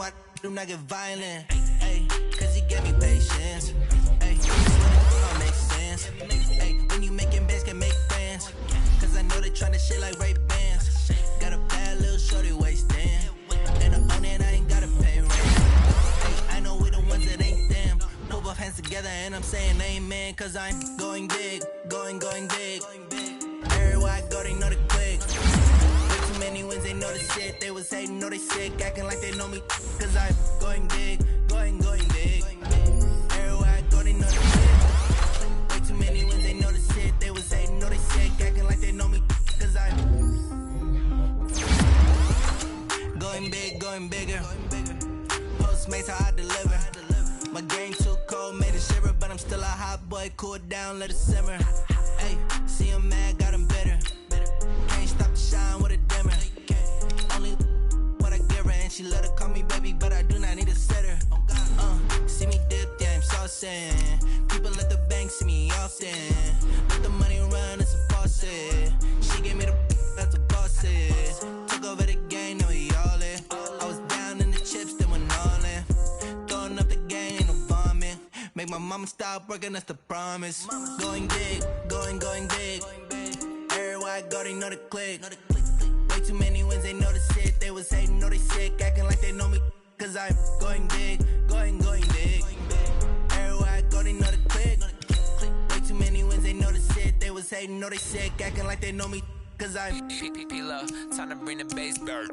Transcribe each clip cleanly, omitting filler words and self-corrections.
why do not get violent. Hey, cause he gave me patience. Hey, all makes sense. Hey, when you making bands, can make friends. Cause I know they tryna shit like Ray-Bans. Got a bad little shorty wasting. And I own it, I ain't gotta pay rent. Hey, I know we the ones that ain't them. Put both hands together and I'm saying amen. Cause I'm going big, going big. Everywhere I go, they know the quick. Way too many wins, they know the shit. They was hating, know they sick, acting like they know me. Cause I'm going big, going big. Everywhere I go, they know the shit. Way too many wins, they know the shit. They was hating, know they sick, acting like they know me. Cause I'm going bigger. Postmates, how I deliver. My game too cold, made it shiver. But I'm still a hot boy, cool it down, let it simmer. Hey, see him mad, got him bitter. Can't stop the shine with a dimmer. Only what I give her, and she let her call me baby, but I do not need a sitter. See me dip, yeah, I'm saucing. People at the bank see me often. Let the money run, it's a faucet. She gave me the that's a boss is. Took over the game, now we all in. I was down in the chips, then went all in. Throwing up the game, ain't no bombing. Make my mama stop working, that's the promise. Going big, going big. Everywhere I go, they know the click. Way too many wins, they know the shit. They was hating, know they sick, acting like they know me. Cause I'm going big, going big. Everywhere I go, they know the click. Way too many wins, they know the shit. They was hating, know they sick, acting like they know me. Cause I'm P-P-P-Love, time to bring the bass back.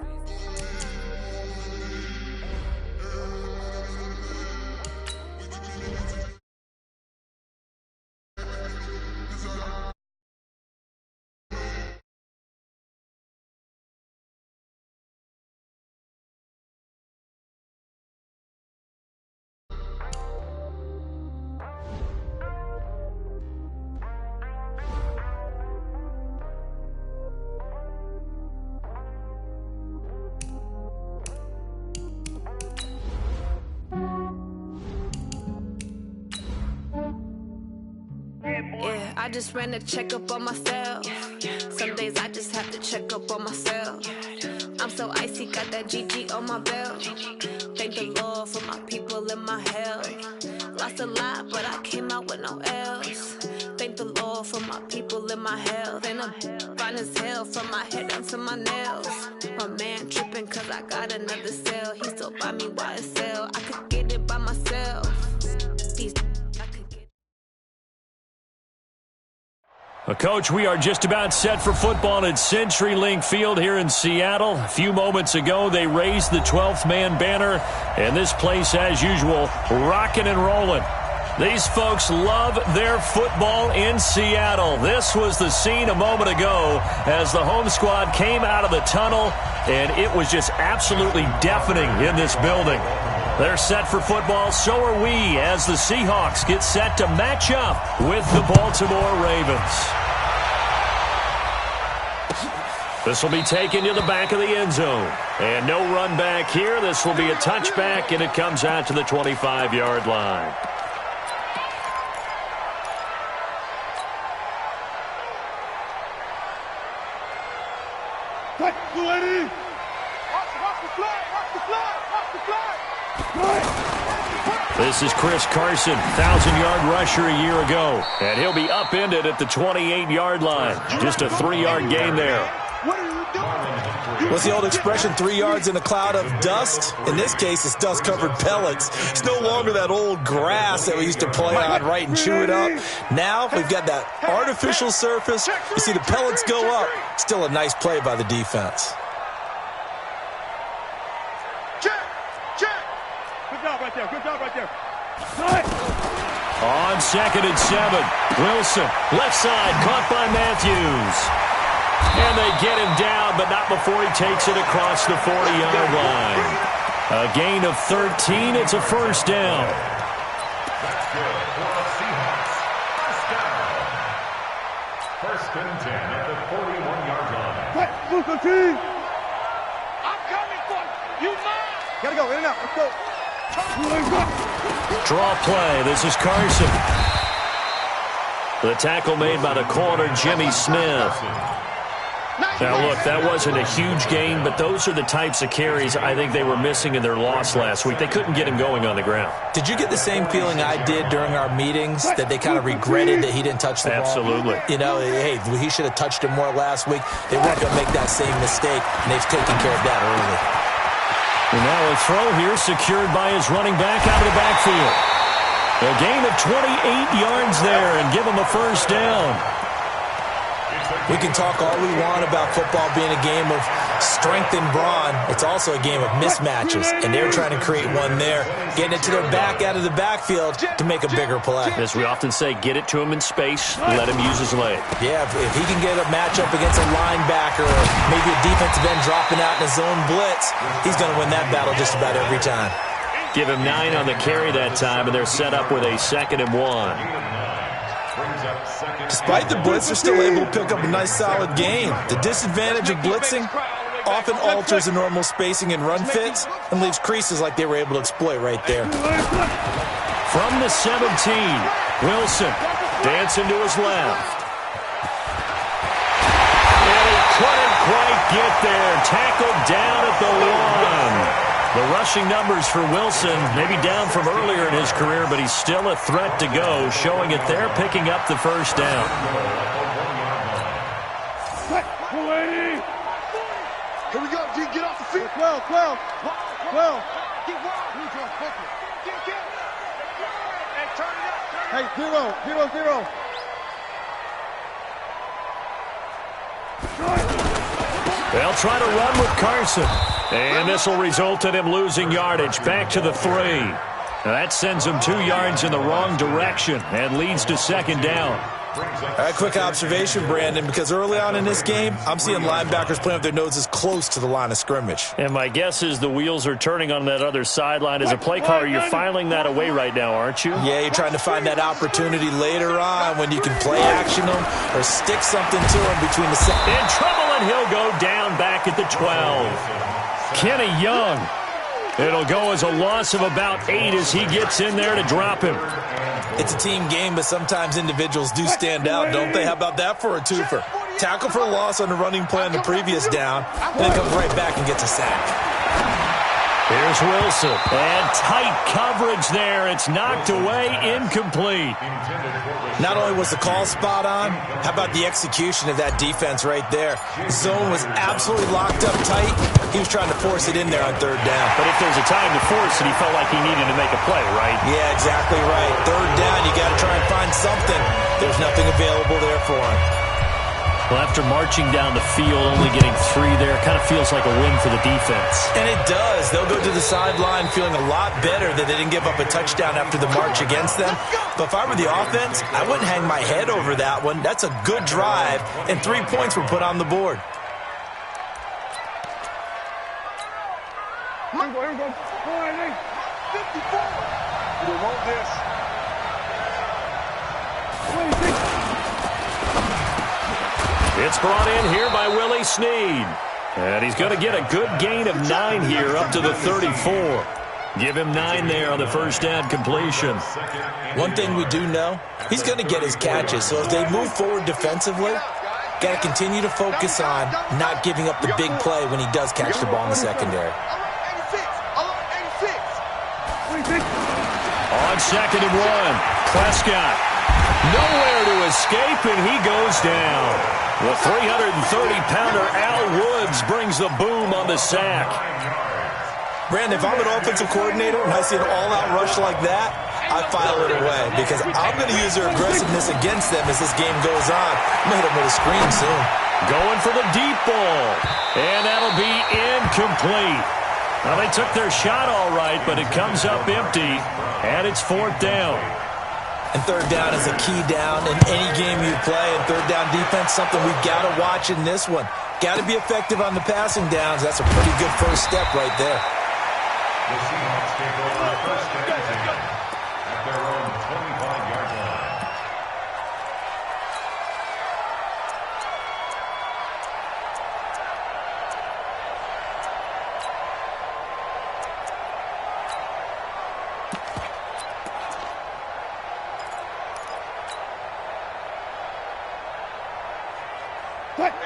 Yeah, I just ran a checkup on myself. Some days I just have to check up on myself. I'm so icy, got that GG on my belt. Thank the Lord for my people and my health. Lost a lot, but I came out with no L's. Thank the Lord for my people and my health. And I'm fine as hell from my head down to my nails. My man tripping cause I got another cell. He still buy me YSL. I could get it by myself. These Coach, we are just about set for football at CenturyLink Field here in Seattle. A few moments ago, they raised the 12th man banner, and this place, as usual, rocking and rolling. These folks love their football in Seattle. This was the scene a moment ago as the home squad came out of the tunnel, and it was just absolutely deafening in this building. They're set for football, so are we, as the Seahawks get set to match up with the Baltimore Ravens. This will be taken to the back of the end zone. And no run back here. This will be a touchback, and it comes out to the 25-yard line. Watch the flag! This is Chris Carson, 1,000-yard rusher a year ago. And he'll be upended at the 28-yard line. Just a 3-yard gain there. What's the old expression, 3 yards in a cloud of dust? In this case, it's dust-covered pellets. It's no longer that old grass that we used to play on, right, and chew it up. Now we've got that artificial surface. You see the pellets go up. Still a nice play by the defense. Good job right there. On 2nd and 7, Wilson, left side, caught by Matthews. And they get him down, but not before he takes it across the 40-yard line. A gain of 13, it's a first down. First and 10 at the 41-yard line. I'm coming for you. You mine. Gotta go, in and out. Let's go. Draw play. This is Carson. The tackle made by the corner, Jimmy Smith. Now, look, that wasn't a huge gain, but those are the types of carries I think they were missing in their loss last week. They couldn't get him going on the ground. Did you get the same feeling I did during our meetings, that they kind of regretted that he didn't touch the ball? Absolutely. You know, hey, he should have touched it more last week. They weren't going to make that same mistake, and they've taken care of that early. And now a throw here secured by his running back out of the backfield. A gain of 28 yards there and give him a first down. We can talk all we want about football being a game of strength and brawn. It's also a game of mismatches, and they're trying to create one there, getting it to their back out of the backfield to make a bigger play. As we often say, get it to him in space, let him use his leg. Yeah, if he can get a matchup against a linebacker or maybe a defensive end dropping out in a zone blitz, he's going to win that battle just about every time. Give him 9 on the carry that time, and they're set up with a 2nd and 1. Despite the blitz, they're still able to pick up a nice, solid gain. The disadvantage of blitzing often alters the normal spacing and run fits and leaves creases like they were able to exploit right there. From the 17, Wilson dancing to his left. And he couldn't quite get there. Tackled down at the 1. The rushing numbers for Wilson, maybe down from earlier in his career, but he's still a threat to go, showing it there, picking up the first down. Here we go, G, get off the field. 12. Hey, 0. They'll try to run with Carson. And this will result in him losing yardage. Back to the 3. Now that sends him 2 yards in the wrong direction and leads to 2nd down. All right, quick observation, Brandon, because early on in this game, I'm seeing linebackers playing with their noses close to the line of scrimmage. And my guess is the wheels are turning on that other sideline. As a play caller, you're filing that away right now, aren't you? Yeah, you're trying to find that opportunity later on when you can play action them or stick something to them between the... In trouble, and he'll go down back at the 12. Kenny Young. It'll go as a loss of about 8 as he gets in there to drop him. It's a team game, but sometimes individuals do stand out, don't they? How about that for a twofer? Tackle for a loss on the running play on the previous down, and then comes right back and gets a sack. Here's Wilson. And tight coverage there. It's knocked away, incomplete. Not only was the call spot on, how about the execution of that defense right there? Zone was absolutely locked up tight. He was trying to force it in there on 3rd down. But if there's a time to force it, he felt like he needed to make a play, right? Yeah, exactly right. 3rd down, you got to try and find something. There's nothing available there for him. Well, after marching down the field, only getting 3 there, kind of feels like a win for the defense. And it does. They'll go to the sideline feeling a lot better that they didn't give up a touchdown after the march against them. But if I were the offense, I wouldn't hang my head over that one. That's a good drive, and 3 points were put on the board. Here we go. 54. We want this. 26. It's brought in here by Willie Snead. And he's going to get a good gain of 9 here up to the 34. Give him 9 there on the first down completion. One thing we do know, he's going to get his catches. So if they move forward defensively, got to continue to focus on not giving up the big play when he does catch the ball in the secondary. On 2nd and 1, Prescott. Nowhere to escape, and he goes down. The 330-pounder Al Woods brings the boom on the sack. Brandon, if I'm an offensive coordinator and I see an all-out rush like that, I file it away because I'm going to use their aggressiveness against them as this game goes on. I'm going to hit them with a screen soon. Going for the deep ball, and that'll be incomplete. Well, they took their shot all right, but it comes up empty, and it's 4th down. And 3rd down is a key down in any game you play. And 3rd down defense, something we've got to watch in this one. Got to be effective on the passing downs. That's a pretty good first step right there. The Seahawks take over the first down at their own 25-yard line.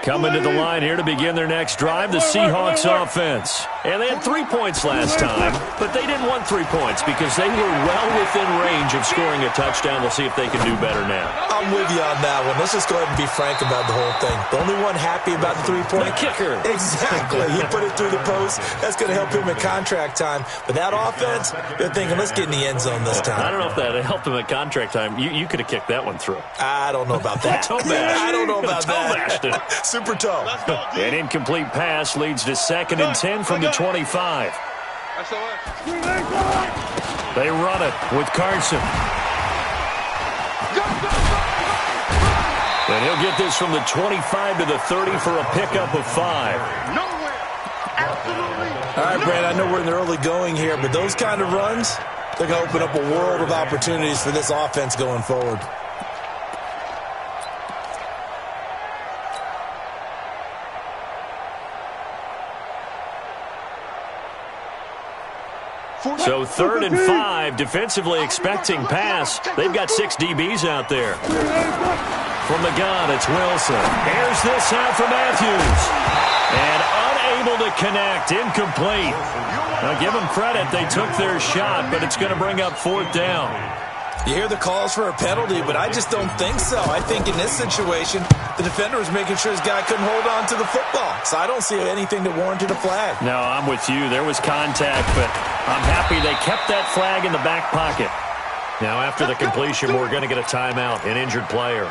Coming to the line here to begin their next drive, the Seahawks offense. And they had 3 points last time, but they didn't want 3 points because they were well within range of scoring a touchdown. We'll see if they can do better now. I'm with you on that one. Let's just go ahead and be frank about the whole thing. The only one happy about the 3-point. The kicker. Exactly. He put it through the post. That's going to help him in contract time. But that offense, they're thinking, let's get in the end zone this time. I don't know if that helped him at contract time. You could have kicked that one through. I don't know about that. Toe bash. I don't know about that. Super toe. An incomplete pass leads to 2nd and 10 from the 25. They run it with Carson. And he'll get this from the 25 to the 30 for a pickup of 5. All right, Brad, I know we're in the early going here, but those kind of runs, they're going to open up a world of opportunities for this offense going forward. So 3rd and 5, defensively expecting pass. They've got 6 DBs out there. From the gun, it's Wilson. Here's this out for Matthews. And unable to connect, incomplete. Now give them credit, they took their shot, but it's going to bring up 4th down. You hear the calls for a penalty, but I just don't think so. I think in this situation, the defender was making sure his guy couldn't hold on to the football. So I don't see anything that warranted a flag. No, I'm with you. There was contact, but I'm happy they kept that flag in the back pocket. Now after the completion, we're going to get a timeout, an injured player.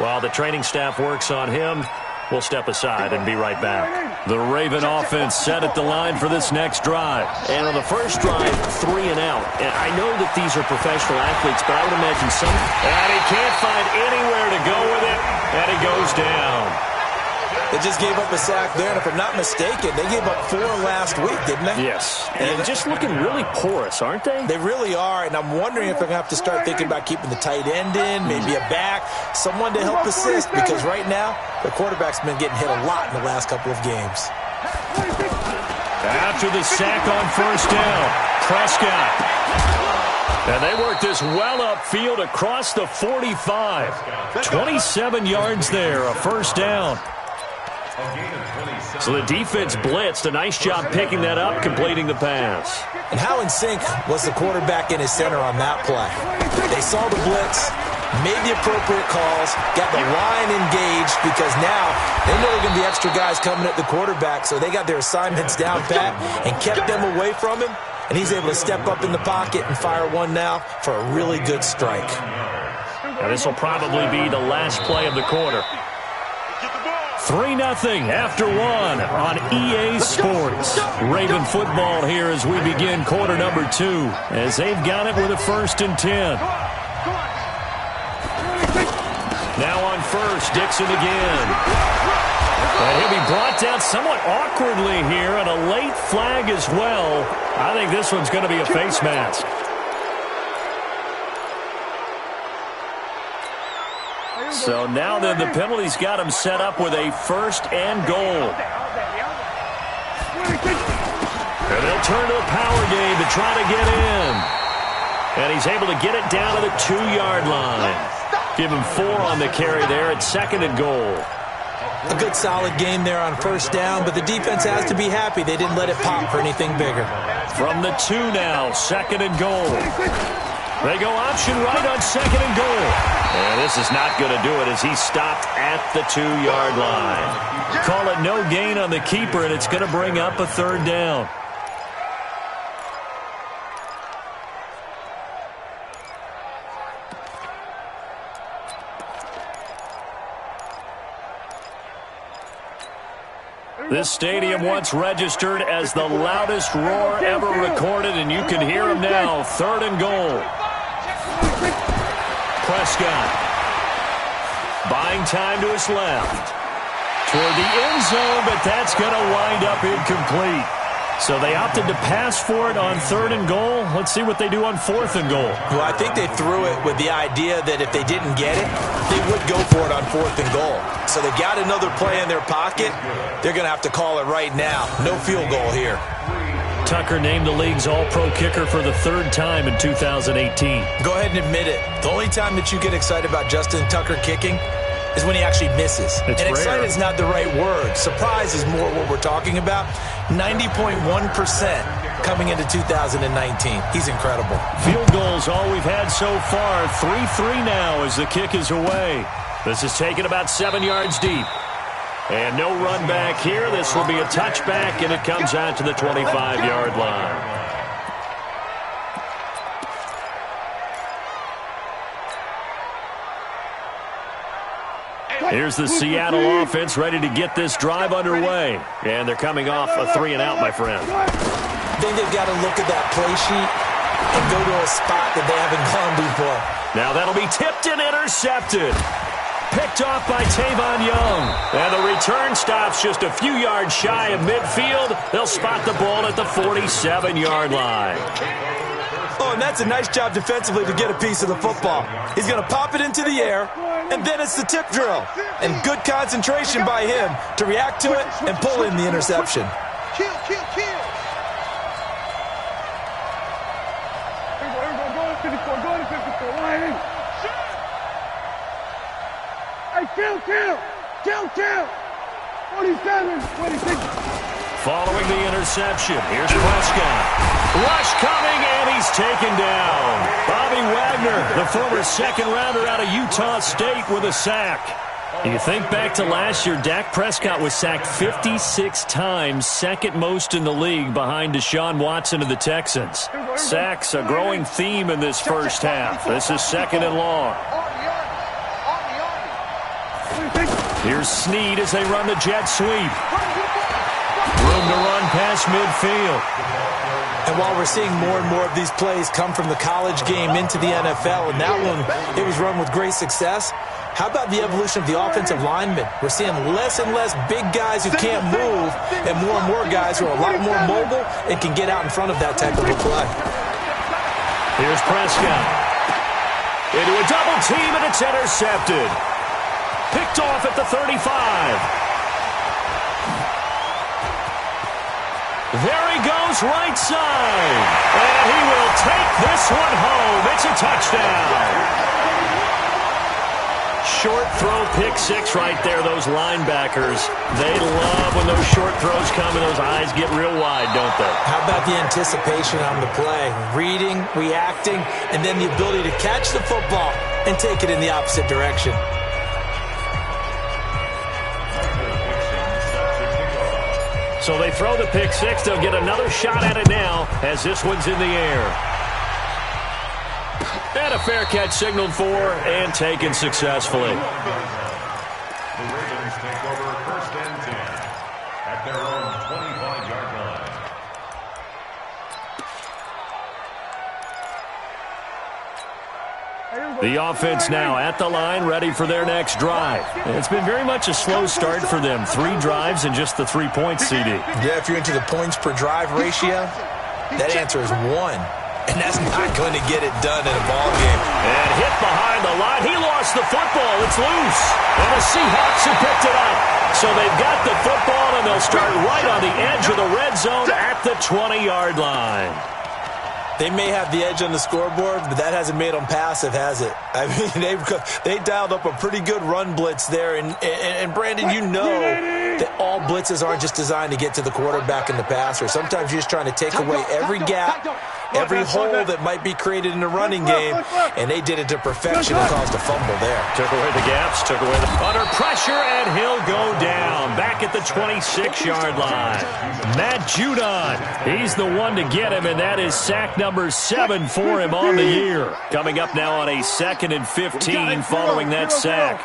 While the training staff works on him, we'll step aside and be right back. The Raven offense set at the line for this next drive. And on the first drive, 3 and out. And I know that these are professional athletes, but I would imagine some... And he can't find anywhere to go with it, and he goes down. They just gave up a sack there, and if I'm not mistaken, they gave up 4 last week, didn't they? Yes, and just looking really porous, aren't they? They really are, and I'm wondering if they're going to have to start thinking about keeping the tight end in, maybe a back, someone to help assist, because right now, the quarterback's been getting hit a lot in the last couple of games. After the sack on 1st down, Prescott. And they work this well upfield across the 45. 27 yards there, a 1st down. So the defense blitzed. A nice job picking that up, completing the pass. And how in sync was the quarterback and his center on that play? They saw the blitz, made the appropriate calls, got the line engaged, because now they know there are going to be extra guys coming at the quarterback, so they got their assignments down pat and kept them away from him, and he's able to step up in the pocket and fire one now for a really good strike. Now this will probably be the last play of the quarter. 3-0 after 1 on EA Sports. Raven football here as we begin quarter number 2, as they've got it with a 1st and 10. Now on 1st, Dixon again. And he'll be brought down somewhat awkwardly here, and a late flag as well. I think this one's going to be a face mask. So now then the penalty's got him set up with a 1st and goal. And they'll turn to the power game to try to get in. And he's able to get it down to the 2-yard line. Give him 4 on the carry there at 2nd and goal. A good solid game there on 1st down, but the defense has to be happy they didn't let it pop for anything bigger. From the 2 now, 2nd and goal. They go option right on 2nd and goal. And this is not going to do it as he's stopped at the 2-yard line. Call it no gain on the keeper, and it's going to bring up a 3rd down. This stadium once registered as the loudest roar ever recorded, and you can hear him now. 3rd and goal. Prescott buying time to his left. Toward the end zone, but that's going to wind up incomplete. So they opted to pass for it on 3rd and goal. Let's see what they do on 4th and goal. Well, I think they threw it with the idea that if they didn't get it, they would go for it on 4th and goal. So they've got another play in their pocket. They're going to have to call it right now. No field goal here. Tucker named the league's all-pro kicker for the 3rd time in 2018. Go ahead and admit it. The only time that you get excited about Justin Tucker kicking is when he actually misses. It's and excited rare. is not the right word. Surprise is more what we're talking about. 90.1% coming into 2019. He's incredible. Field goals all we've had so far. 3-3 now as the kick is away. This is taken about 7 yards deep. And no run back here. This will be a touchback, and it comes out to the 25-yard line. Here's the Seattle offense ready to get this drive underway. And they're coming off a 3-and-out, my friend. I think they've got to look at that play sheet and go to a spot that they haven't gone before. Now that'll be tipped and intercepted. Picked off by Tavon Young. And the return stops just a few yards shy of midfield. They'll spot the ball at the 47-yard line. Oh, and that's a nice job defensively to get a piece of the football. He's going to pop it into the air, and then it's the tip drill. And good concentration by him to react to it and pull in the interception. Kill. Go to 54. Line in. Hey, kill. 47, 26. Following the interception, here's Prescott. Rush coming, and he's taken down. Bobby Wagner, the former second-rounder out of Utah State, with a sack. You think back to last year, Dak Prescott was sacked 56 times, second most in the league behind Deshaun Watson of the Texans. Sacks, a growing theme in this first half. This is second and long. Here's Snead as they run the jet sweep. Room to run past midfield. And while we're seeing more and more of these plays come from the college game into the NFL, and that one, it was run with great success, how about the evolution of the offensive linemen? We're seeing less and less big guys who can't move and more guys who are a lot more mobile and can get out in front of that type of a play. Here's Prescott. Into a double team, and it's intercepted. Picked off at the 35. There he goes, right side. And he will take this one home. It's a touchdown. Short throw, pick six right there. Those linebackers, they love when those short throws come and those eyes get real wide, don't they? How about the anticipation on the play? Reading, reacting, and then the ability to catch the football and take it in the opposite direction. So they throw the pick six. They'll get another shot at it now as this one's in the air. And a fair catch signaled for and taken successfully. The Ravens take over 1st and 10 at their own 25-yard line. The offense now at the line, ready for their next drive. It's been very much a slow start for them. 3 drives and just the 3 points, CD. Yeah, if you're into the points per drive ratio, that answer is 1. And that's not going to get it done in a ball game. And hit behind the line. He lost the football. It's loose. And the Seahawks have picked it up. So they've got the football, and they'll start right on the edge of the red zone at the 20-yard line. They may have the edge on the scoreboard, but that hasn't made them passive, has it? I mean, they dialed up a pretty good run blitz there. And Brandon, you know that all blitzes aren't just designed to get to the quarterback and the passer. Sometimes you're just trying to take away every gap, every hole that might be created in the running game, and they did it to perfection and caused a fumble there. Took away the gaps, took away the... Under pressure, and he'll go down back at the 26-yard line. Matt Judon, he's the one to get him, and that is sack number 7 for him on the year. Coming up now on a 2nd and 15 following that sack.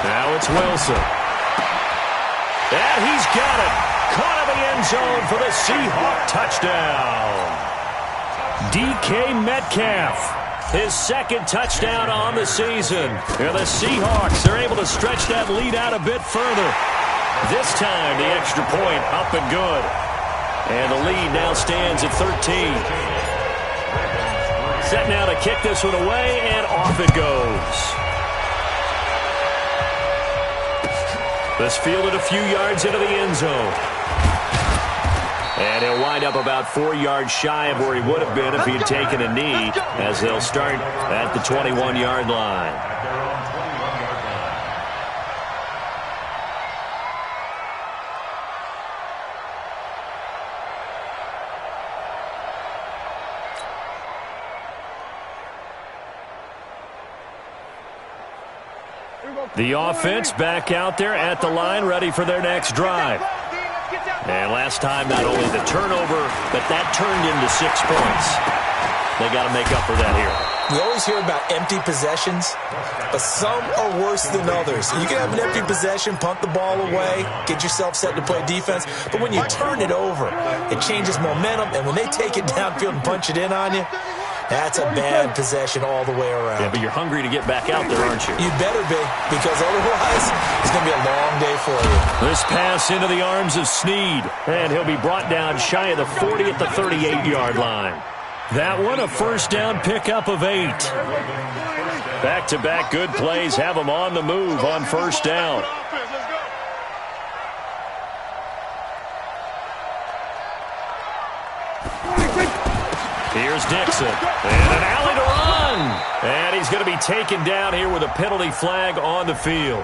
Now it's Wilson. And he's got it. Caught in the end zone for the Seahawk touchdown. DK Metcalf, his 2nd touchdown on the season. And the Seahawks are able to stretch that lead out a bit further. This time, the extra point up and good. And the lead now stands at 13. Set now to kick this one away, and off it goes. This fielded a few yards into the end zone. And he'll wind up about 4 yards shy of where he would have been if he had taken a knee, as they'll start at the 21-yard line. The offense back out there at the line, ready for their next drive. And last time, not only the turnover, but that turned into 6 points. They got to make up for that here. We always hear about empty possessions, but some are worse than others. You can have an empty possession, punt the ball away, get yourself set to play defense, but when you turn it over, it changes momentum, and when they take it downfield and punch it in on you, that's a bad possession all the way around. Yeah, but you're hungry to get back out there, aren't you? You better be, because otherwise it's going to be a long day for you. This pass into the arms of Snead, and he'll be brought down shy of the 40 at the 38-yard line. That one, a first down pickup of 8. Back-to-back good plays have them on the move on first down. Here's Dixon, and an alley to run. And he's going to be taken down here with a penalty flag on the field.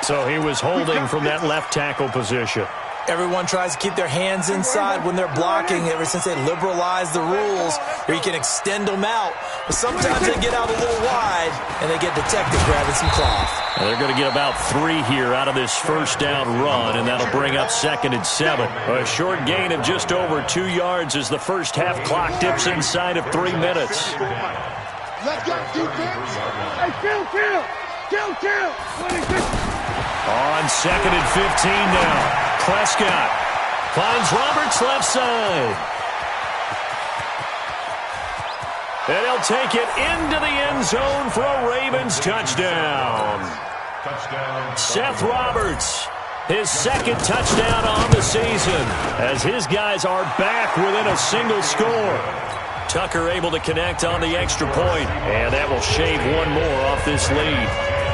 So he was holding from that left tackle position. Everyone tries to keep their hands inside when they're blocking ever since they liberalized the rules where you can extend them out. But sometimes they get out a little wide, and they get detected grabbing some cloth. And they're going to get about 3 here out of this first down run, and that'll bring up 2nd and 7. A short gain of just over 2 yards as the first half clock dips inside of 3 minutes. Let's go, defense. Hey, kill. On 2nd and 15 now. Prescott finds Roberts left side. And he'll take it into the end zone for a Ravens touchdown. Seth Roberts, his 2nd touchdown on the season, as his guys are back within a single score. Tucker able to connect on the extra point, and that will shave one more off this lead.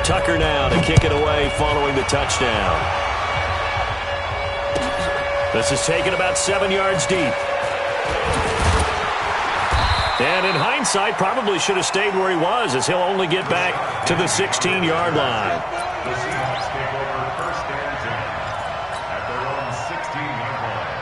Tucker now to kick it away following the touchdown. This is taken about 7 yards deep. And in hindsight, probably should have stayed where he was, as he'll only get back to the 16-yard line. The Seahawks take over first and 10 at their own 16-yard line.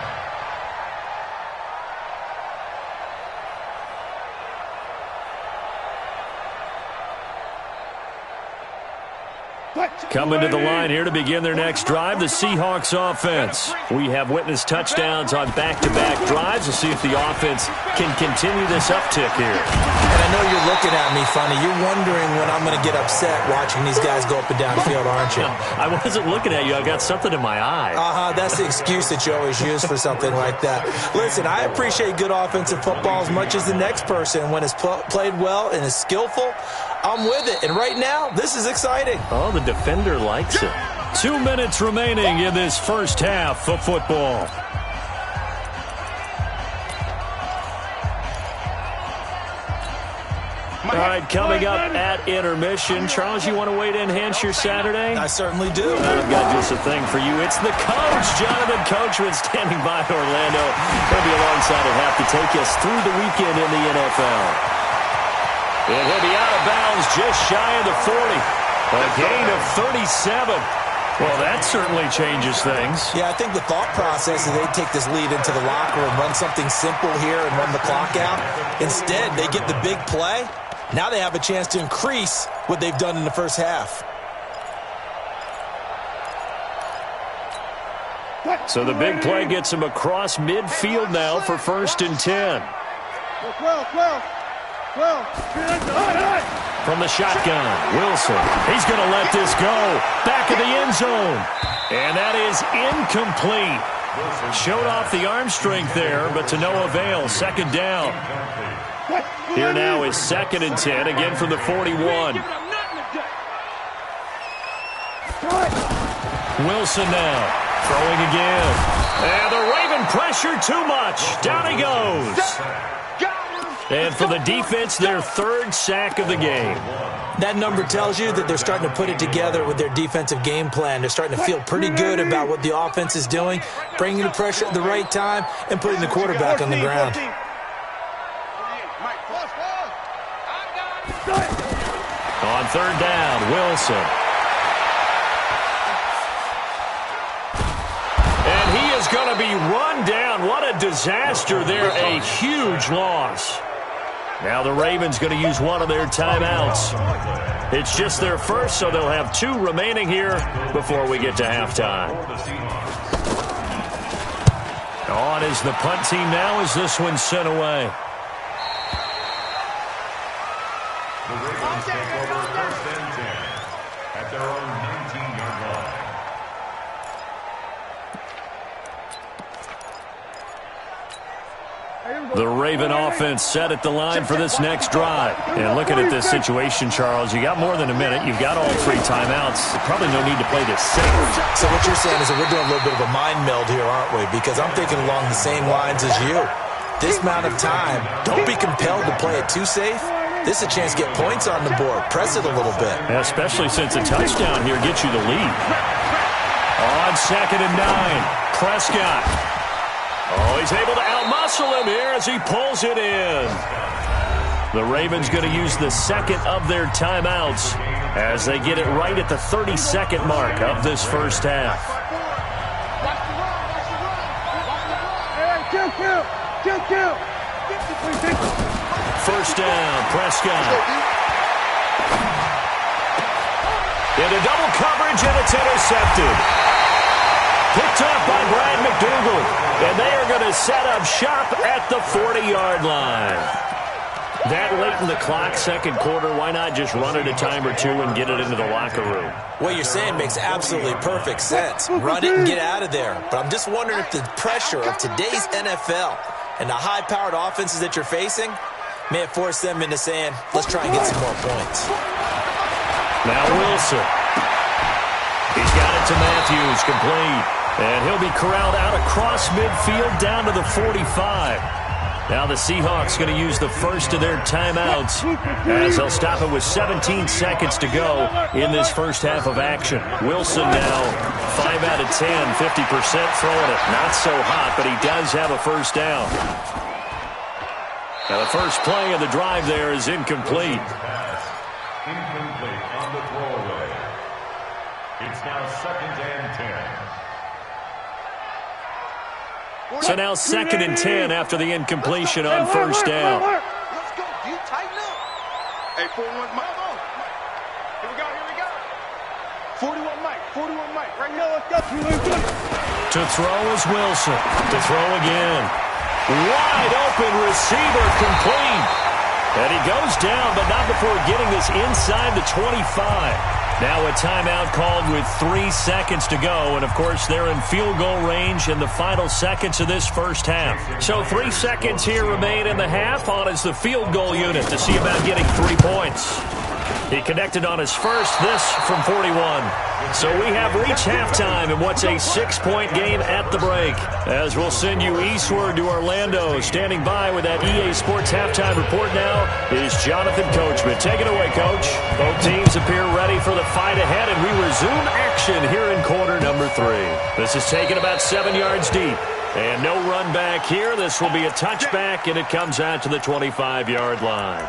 Coming to the line here to begin their next drive, the Seahawks offense. We have witnessed touchdowns on back-to-back drives. We'll see if the offense can continue this uptick here. And I know you're looking at me funny. You're wondering when I'm going to get upset watching these guys go up and down the field, aren't you? I wasn't looking at you. I got something in my eye. That's the excuse that you always use for something like that. Listen, I appreciate good offensive football as much as the next person. When it's played well and is skillful, I'm with it. And right now, this is exciting. Oh, the defender likes it. 2 minutes remaining in this first half of football. All right, coming up at intermission. Charles, you want to wait to enhance your Saturday? I certainly do. I've got just a thing for you. It's the coach, Jonathan Coachman, standing by Orlando. He'll be alongside at half to take us through the weekend in the NFL. And he'll be out of bounds just shy of the 40. A gain of 37. Well, that certainly changes things. Yeah, I think the thought process is they take this lead into the locker room, run something simple here and run the clock out. Instead, they get the big play. Now they have a chance to increase what they've done in the first half. So the big play gets him across midfield now for 1st and 10. From the shotgun, Wilson. He's going to let this go. Back of the end zone. And that is incomplete. Showed off the arm strength there, but to no avail. 2nd down. Here now is 2nd and 10, again from the 41. Wilson now, throwing again. And the Raven pressure too much. Down he goes. And for the defense, their third sack of the game. That number tells you that they're starting to put it together with their defensive game plan. They're starting to feel pretty good about what the offense is doing, bringing the pressure at the right time, and putting the quarterback on the ground. On third down, Wilson. And he is going to be run down. What a disaster there. A huge loss. Now the Ravens going to use one of their timeouts. It's just their first, so they'll have 2 remaining here before we get to halftime. On is the punt team now as this one's sent away. The Ravens take over 1st and 10 at their own 19-yard line. The Raven offense set at the line for this next drive. And looking at this situation, Charles, you got more than a minute. You've got all 3 timeouts. Probably no need to play this safe. So what you're saying is that we're doing a little bit of a mind meld here, aren't we? Because I'm thinking along the same lines as you. This amount of time, don't be compelled to play it too safe. This is a chance to get points on the board. Press it a little bit. Especially since a touchdown here gets you the lead. On 2nd and 9, Prescott. Oh, he's able to outmuscle him here as he pulls it in. The Ravens going to use the second of their timeouts as they get it right at the 32nd mark of this first half. First down, Prescott. Into double coverage, and it's intercepted. Picked up by Brad McDougal. And they are going to set up shop at the 40-yard line. That late in the clock, second quarter, why not just run it a time or 2 and get it into the locker room? What you're saying makes absolutely perfect sense. Run it and get out of there. But I'm just wondering if the pressure of today's NFL and the high-powered offenses that you're facing may have forced them into saying, let's try and get some more points. Now Wilson. He's got it to Matthews, complete. And he'll be corralled out across midfield down to the 45. Now the Seahawks going to use the first of their timeouts as they'll stop it with 17 seconds to go in this first half of action. Wilson now 5 out of 10, 50% throwing it. Not so hot, but he does have a first down. Now the first play of the drive there is incomplete. Incomplete on the throwaway. It's now 2nd and 10. So now 2nd and 10 after the incompletion on first down. Let's go, dude. Tighten up. Hey, 41 Mike. Here we go. 41 Mike. Right now, let's go. To throw is Wilson. To throw again. Wide open receiver, complete. And he goes down, but not before getting this inside the 25. Now a timeout called with 3 seconds to go. And, of course, they're in field goal range in the final seconds of this first half. So 3 seconds here remain in the half. On is the field goal unit to see about getting 3 points. He connected on his first, this from 41. So we have reached halftime in what's a 6-point game at the break. As we'll send you eastward to Orlando. Standing by with that EA Sports halftime report now is Jonathan Coachman. Take it away, Coach. Both teams appear ready for the fight ahead, and we resume action here in quarter number 3. This is taken about 7 yards deep. And no run back here. This will be a touchback, and it comes out to the 25-yard line.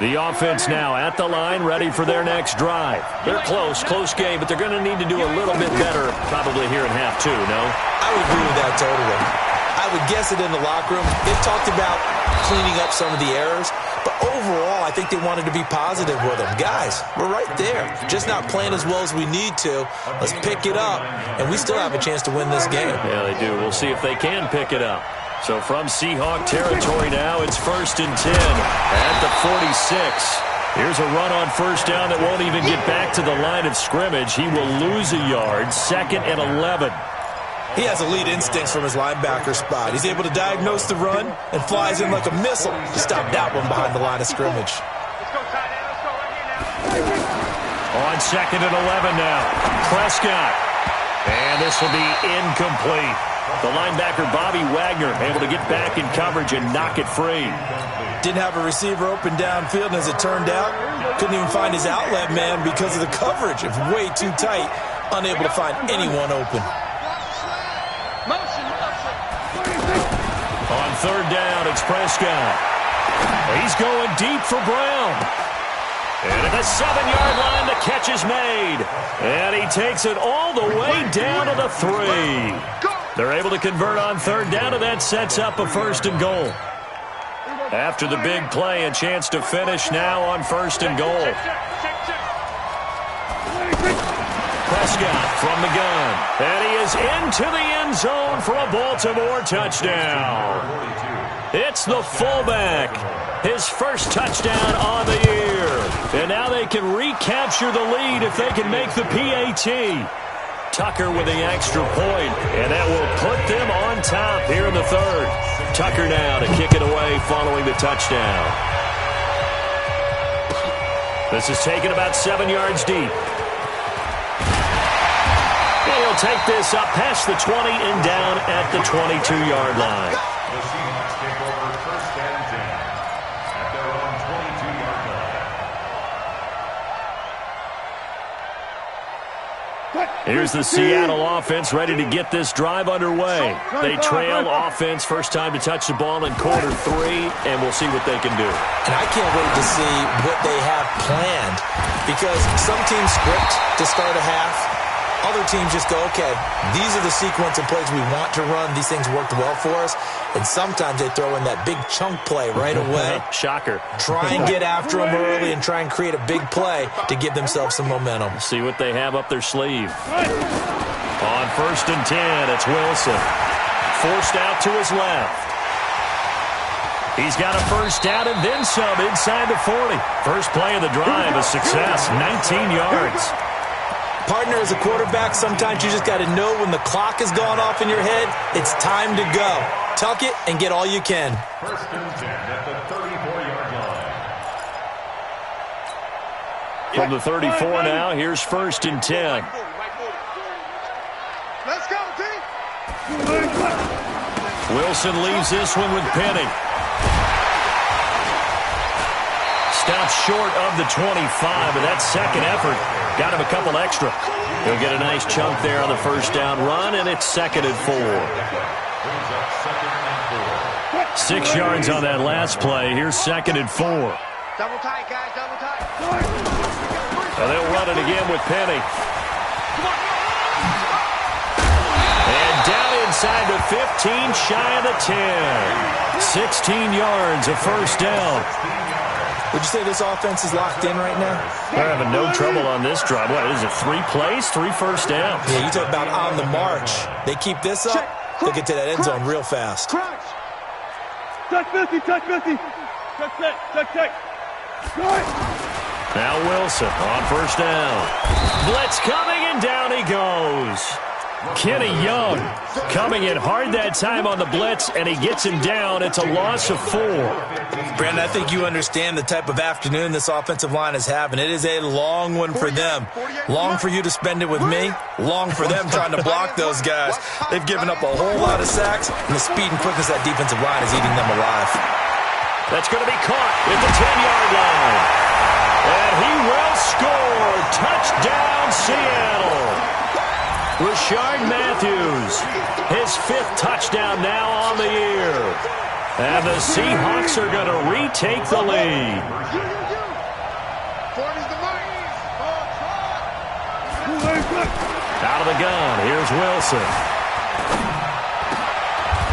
The offense now at the line, ready for their next drive. They're close game, but they're going to need to do a little bit better probably here in half 2, no? I would agree with that totally. I would guess it in the locker room. They've talked about cleaning up some of the errors, but overall, I think they wanted to be positive with them. Guys, we're right there. Just not playing as well as we need to. Let's pick it up, and we still have a chance to win this game. Yeah, they do. We'll see if they can pick it up. So from Seahawk territory now, it's 1st and 10 at the 46. Here's a run on first down that won't even get back to the line of scrimmage. He will lose a yard, 2nd and 11. He has elite instincts from his linebacker spot. He's able to diagnose the run and flies in like a missile to stop that one behind the line of scrimmage. On 2nd and 11 now, Prescott. And this will be incomplete. The linebacker, Bobby Wagner, able to get back in coverage and knock it free. Didn't have a receiver open downfield, and as it turned out, couldn't even find his outlet man because of the coverage. It was way too tight, unable to find anyone open. On third down, it's Prescott. He's going deep for Brown. And at the 7-yard line, the catch is made. And he takes it all the way down to the 3. They're able to convert on third down, and that sets up a 1st and goal. After the big play, a chance to finish now on 1st and goal. Prescott from the gun. And he is into the end zone for a Baltimore touchdown. It's the fullback. His first touchdown on the year. And now they can recapture the lead if they can make the PAT. Tucker with the extra point, and that will put them on top here in the 3rd. Tucker now to kick it away following the touchdown. This is taken about 7 yards deep. And he'll take this up past the 20 and down at the 22-yard line. The Seahawks take over 1st and 10 at their own 22-yard line. Here's the Seattle offense ready to get this drive underway. They trail offense first time to touch the ball in quarter 3, and we'll see what they can do. And I can't wait to see what they have planned, because some teams script to start a half. Other teams just go, okay, these are the sequence of plays we want to run. These things worked well for us. And sometimes they throw in that big chunk play right away. Shocker. Try and get after them early and try and create a big play to give themselves some momentum. See what they have up their sleeve. On 1st and 10, it's Wilson. Forced out to his left. He's got a first down and then some inside the 40. First play of the drive, a success, 19 yards. Partner, as a quarterback, sometimes you just got to know when the clock has gone off in your head, it's time to go. Tuck it and get all you can. 1st and 10 at the 34-yard line. From the 34 now, here's 1st and 10. Let's go, team. Wilson leaves this one with Penny. Stops short of the 25, but that second effort got him a couple extra. He'll get a nice chunk there on the first down run, and it's 2nd and 4. 6 yards on that last play. Here's 2nd and 4. Double tight, guys, double tight. And they'll run it again with Penny. And down inside the 15, shy of the 10. 16 yards, a first down. Would you say this offense is locked in right now? They're having no trouble on this drive. What is it, 3 plays, 3 first downs? Yeah, you talk about on the march. They keep this up, they'll get to that end zone real fast. Touch 50, touch 50. Touch check, touch check. Now Wilson on first down. Blitz coming, and down he goes. Kenny Young coming in hard that time on the blitz, and he gets him down. It's a loss of 4. Brandon, I think you understand the type of afternoon this offensive line is having. It is a long one for them. Long for you to spend it with me. Long for them trying to block those guys. They've given up a whole lot of sacks, and the speed and quickness of that defensive line is eating them alive. That's going to be caught at the 10-yard line. And he will score. Touchdown, Seattle. Rashard Matthews, his 5th touchdown now on the year. And the Seahawks are going to retake the lead. Out of the gun, here's Wilson.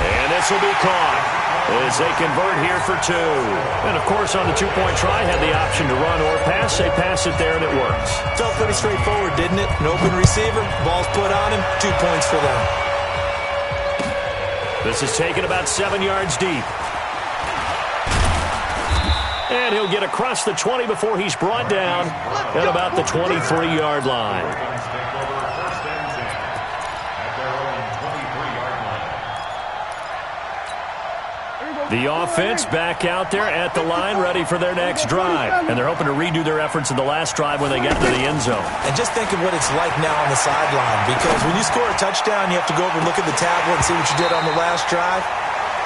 And this will be caught as they convert here for 2. And, of course, on the 2-point try, had the option to run or pass. They pass it there, and it works. Felt pretty straightforward, didn't it? An open receiver, ball's put on him, 2 points for them. This is taken about 7 yards deep. And he'll get across the 20 before he's brought down at about the 23-yard line. The offense back out there at the line, ready for their next drive. And they're hoping to redo their efforts in the last drive when they got to the end zone. And just think of what it's like now on the sideline, because when you score a touchdown, you have to go over and look at the tablet and see what you did on the last drive.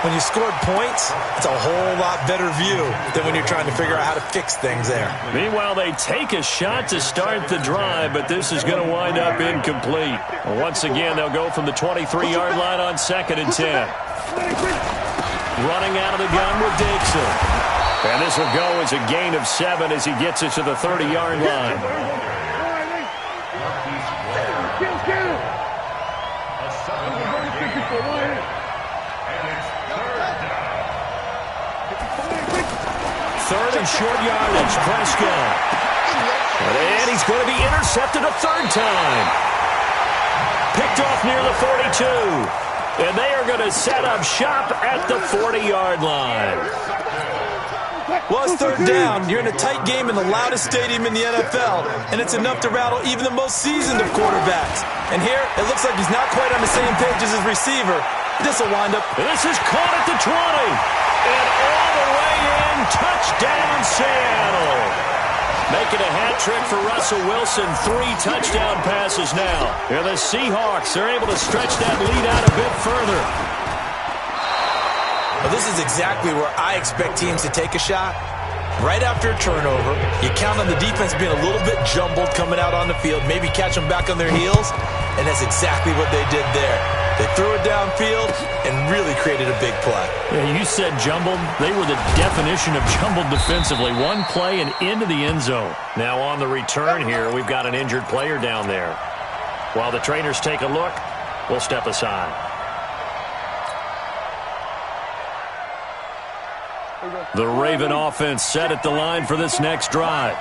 When you scored points, it's a whole lot better view than when you're trying to figure out how to fix things there. Meanwhile, they take a shot to start the drive, but this is going to wind up incomplete. Once again, they'll go from the 23-yard line on 2nd and 10. Running out of the gun with Dixon. And this will go as a gain of 7 as he gets it to the 30-yard line. Third and short yardage, Prescott. And he's going to be intercepted a third time. Picked off near the 42. And they are going to set up shop at the 40-yard line. Well, it's third down. You're in a tight game in the loudest stadium in the NFL, and it's enough to rattle even the most seasoned of quarterbacks. And here, it looks like he's not quite on the same page as his receiver. This will wind up. This is caught at the 20. And all the way in, touchdown Seattle. Making a hat trick for Russell Wilson, 3 touchdown passes now. And the Seahawks are able to stretch that lead out a bit further. Well, this is exactly where I expect teams to take a shot. Right after a turnover, you count on the defense being a little bit jumbled coming out on the field, maybe catch them back on their heels, and that's exactly what they did there. They threw it downfield and really created a big play. Yeah, you said jumbled. They were the definition of jumbled defensively. One play and into the end zone. Now on the return here, we've got an injured player down there. While the trainers take a look, we'll step aside. The Raven offense set at the line for this next drive.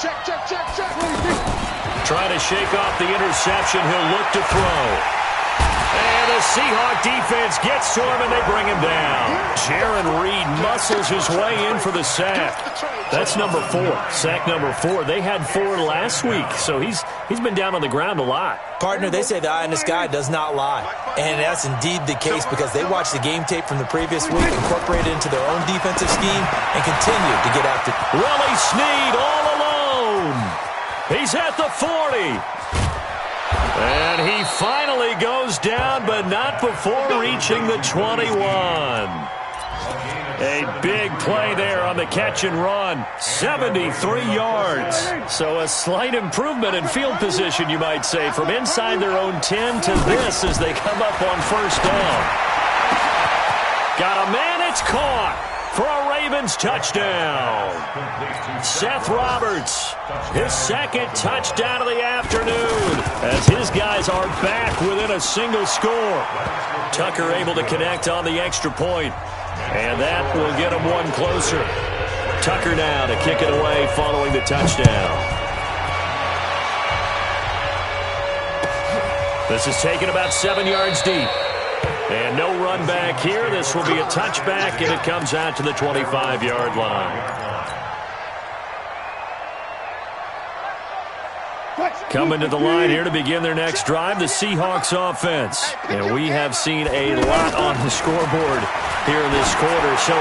Check. Trying to shake off the interception. He'll look to throw. And the Seahawk defense gets to him, and they bring him down. Jaron Reed muscles his way in for the sack. That's number 4. Sack number 4. They had 4 last week, so he's been down on the ground a lot. Partner, they say the eye in the sky does not lie. And that's indeed the case because they watched the game tape from the previous week, incorporated it into their own defensive scheme, and continued to get after. Willie Snead all alone. He's at the 40. And he finally goes down, but not before reaching the 21. A big play there on the catch and run. 73 yards. So a slight improvement in field position, you might say, from inside their own 10 to this as they come up on first down. Got a man, it's caught for a Ravens touchdown. Seth Roberts, his second touchdown of the afternoon, as his guys are back within a single score. Tucker able to connect on the extra point, and that will get him one closer. Tucker now to kick it away following the touchdown. This is taken about 7 yards deep. And no run back here. This will be a touchback, and it comes out to the 25-yard line. Coming to the line here to begin their next drive, the Seahawks offense. And we have seen a lot on the scoreboard here in this quarter. So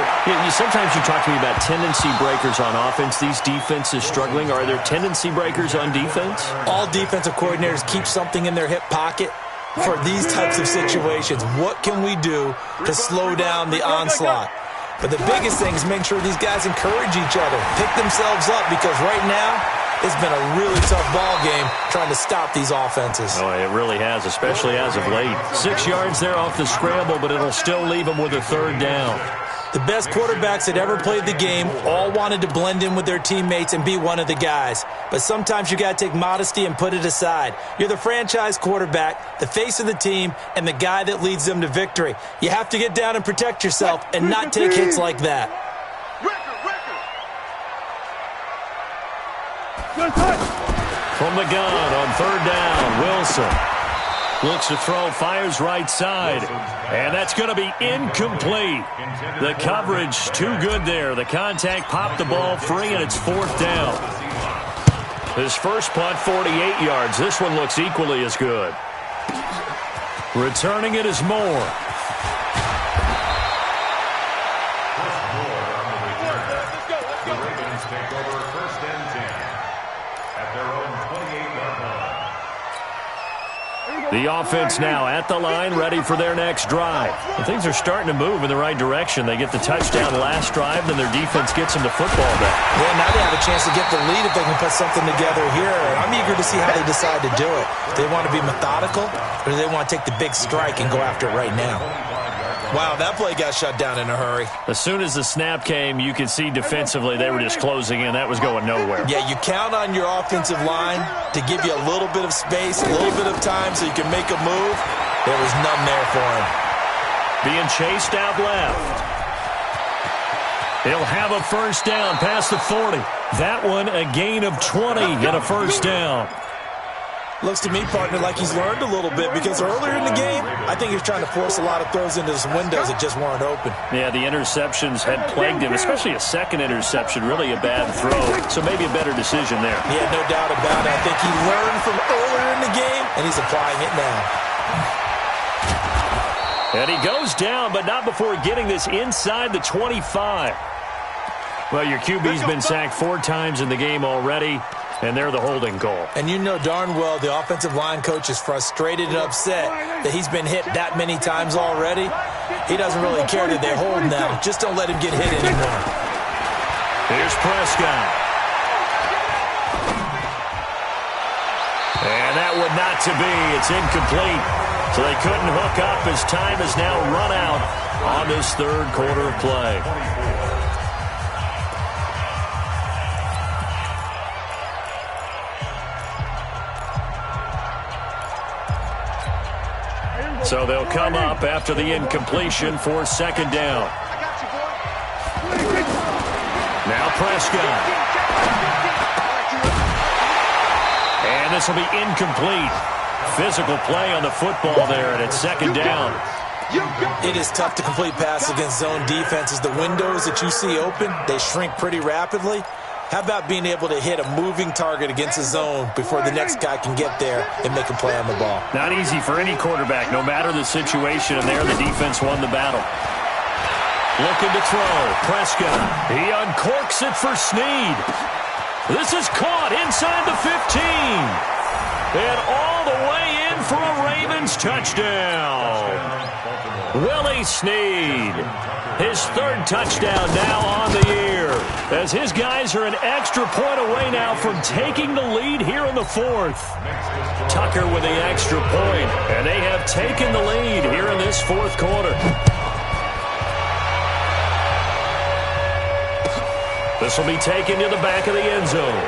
sometimes you talk to me about tendency breakers on offense. These defenses struggling. Are there tendency breakers on defense? All defensive coordinators keep something in their hip pocket for these types of situations. What can we do to slow down the onslaught? But the biggest thing is make sure these guys encourage each other, pick themselves up, because right now it's been a really tough ball game trying to stop these offenses. Oh, it really has, especially as of late. 6 yards there off the scramble, but it'll still leave them with a third down. The best quarterbacks that ever played the game all wanted to blend in with their teammates and be one of the guys. But sometimes you got to take modesty and put it aside. You're the franchise quarterback, the face of the team, and the guy that leads them to victory. You have to get down and protect yourself and not take hits like that. From the gun on third down, Wilson looks to throw, fires right side, and that's going to be incomplete. The coverage too good there. The contact popped the ball free, and it's fourth down. His first punt, 48 yards. This one looks equally as good. Returning it is Moore. The Ravens take over first and 10 at their own 28-yard line. The offense now at the line, ready for their next drive. And things are starting to move in the right direction. They get the touchdown last drive, then their defense gets them the football back. Yeah, now they have a chance to get the lead if they can put something together here. I'm eager to see how they decide to do it. Do they want to be methodical, or do they want to take the big strike and go after it right now? Wow, that play got shut down in a hurry. As soon as the snap came, you could see defensively they were just closing in. That was going nowhere. Yeah, you count on your offensive line to give you a little bit of space, a little bit of time so you can make a move. There was none there for him. Being chased out left. He'll have a first down past the 40. That one a gain of 20 and a first down. Looks to me, partner, like he's learned a little bit because earlier in the game, I think he was trying to force a lot of throws into some windows that just weren't open. Yeah, the interceptions had plagued him, especially a second interception, really a bad throw. So maybe a better decision there. Yeah, no doubt about it. I think he learned from earlier in the game, and he's applying it now. And he goes down, but not before getting this inside the 25. Well, your QB's been sacked 4 times in the game already, and they're the holding call. And you know darn well the offensive line coach is frustrated and upset that he's been hit that many times already. He doesn't really care that they hold now. Just don't let him get hit anymore. Here's Prescott. And that would not to be. It's incomplete. So they couldn't hook up as time has now run out on this third quarter of play. So they'll come up after the incompletion for second down. Now Prescott. And this will be incomplete. Physical play on the football there, and it's second down. It is tough to complete passes against zone defenses. The windows that you see open, they shrink pretty rapidly. How about being able to hit a moving target against a zone before the next guy can get there and make a play on the ball? Not easy for any quarterback, no matter the situation, and there the defense won the battle. Looking to throw. Prescott. He uncorks it for Snead. This is caught inside the 15. And all the way in for a Ravens touchdown. Willie Snead. His third touchdown now on the year, as his guys are an extra point away now from taking the lead here in the fourth. Tucker with the extra point, and they have taken the lead here in this fourth quarter. This will be taken to the back of the end zone.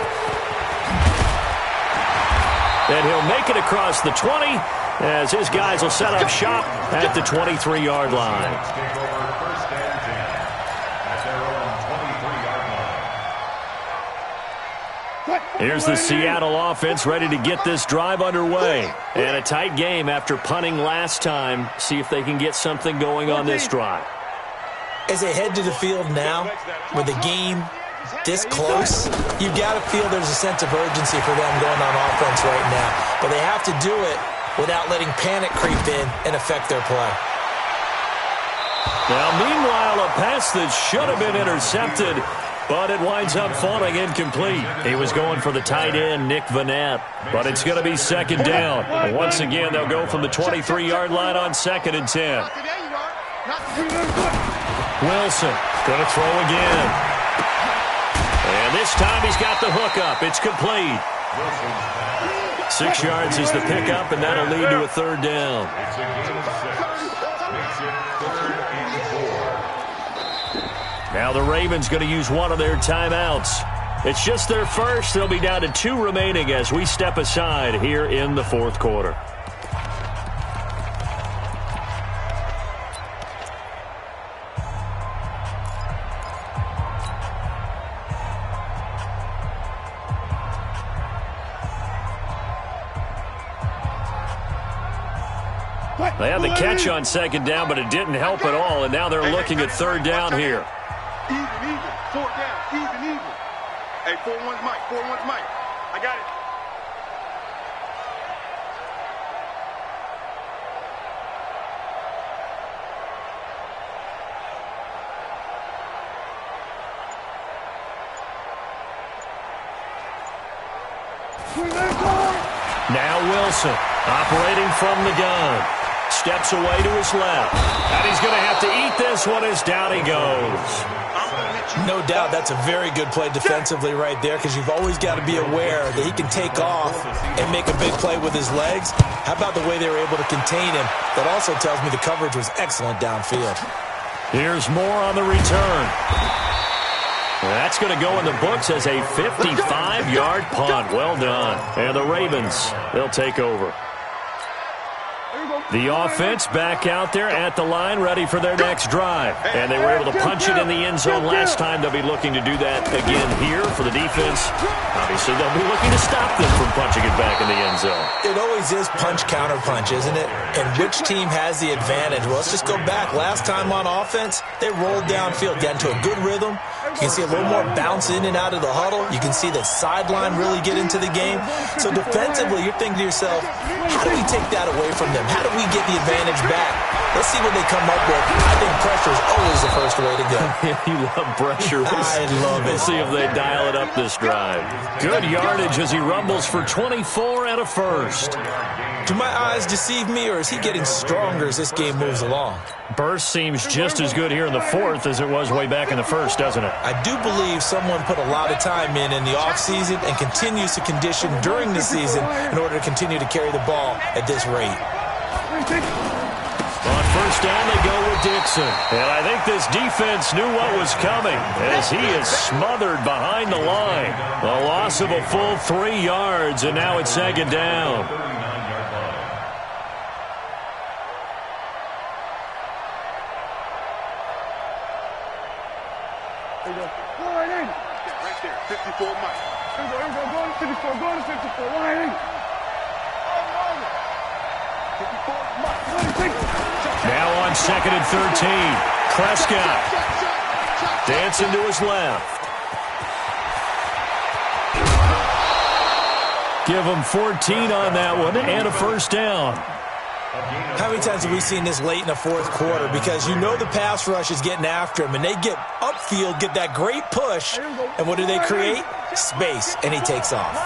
And he'll make it across the 20 as his guys will set up shop at the 23-yard line. Here's the Seattle offense ready to get this drive underway. And a tight game after punting last time. See if they can get something going on this drive. As they head to the field now, with the game this close, you've got to feel there's a sense of urgency for them going on offense right now. But they have to do it without letting panic creep in and affect their play. Now, meanwhile, a pass that should have been intercepted, but it winds up falling incomplete. He was going for the tight end, Nick Vanette, but it's going to be second down. And once again, they'll go from the 23-yard line on 2nd and 10. Wilson going to throw again. And this time he's got the hookup. It's complete. 6 yards is the pickup, and that'll lead to a third down. It's a gain of 6. Makes it 3rd and 4. Now the Ravens going to use one of their timeouts. It's just their first. They'll be down to 2 remaining as we step aside here in the fourth quarter. They had the catch on second down, but it didn't help at all, and now they're looking at third down here. Even. 4 down. Even. Hey, 4-1's Mike. 4-1's Mike. I got it. Now Wilson. Operating from the gun. Steps away to his left. And he's going to have to eat this one as down he goes. No doubt that's a very good play defensively right there, because you've always got to be aware that he can take off and make a big play with his legs. How about the way they were able to contain him? That also tells me the coverage was excellent downfield. Here's more on the return. That's going to go in the books as a 55-yard punt. Well done. And the Ravens, they'll take over. The offense back out there at the line, ready for their next drive. And they were able to punch it in the end zone last time. They'll be looking to do that again here for the defense. Obviously, they'll be looking to stop them from punching it back in the end zone. It always is punch-counter-punch, isn't it? And which team has the advantage? Well, let's just go back. Last time on offense, they rolled downfield, got into a good rhythm. You can see a little more bounce in and out of the huddle. You can see the sideline really get into the game. So defensively, you're thinking to yourself, how do we take that away from them? How do we get the advantage back? Let's see what they come up with. I think pressure is always the first way to go. You love pressure. I love it. Let's see if they dial it up this drive. Good yardage as he rumbles for 24 and a first. Do my eyes deceive me, or is he getting stronger as this game moves along? Burst seems just as good here in the fourth as it was way back in the first, doesn't it? I do believe someone put a lot of time in the offseason and continues to condition during the season in order to continue to carry the ball at this rate. On first down, they go with Dixon. And I think this defense knew what was coming as he is smothered behind the line. A loss of a full 3 yards, and now it's second down. There you go. Line in. Right there. 54 Mike. Here we go. Go to 54. Go to 54. Line in. 54 Mike. Now on second and 13. Prescott. Dancing to his left. Give him 14 on that one and a first down. How many times have we seen this late in the fourth quarter? Because you know the pass rush is getting after him, and they get upfield, get that great push, and what do they create? Space, and he takes off.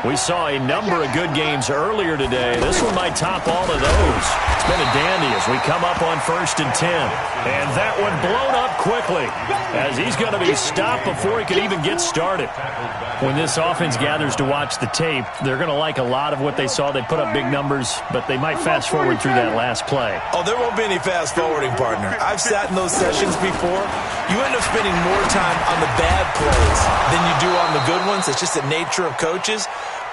We saw a number of good games earlier today. This one might top all of those. It's been a dandy as we come up on first and 10. And that one blown up quickly as he's going to be stopped before he can even get started. When this offense gathers to watch the tape, they're going to like a lot of what they saw. They put up big numbers, but they might fast forward through that last play. Oh, there won't be any fast forwarding, partner. I've sat in those sessions before. You end up spending more time on the bad plays than you do on the good ones. It's just the nature of coaches.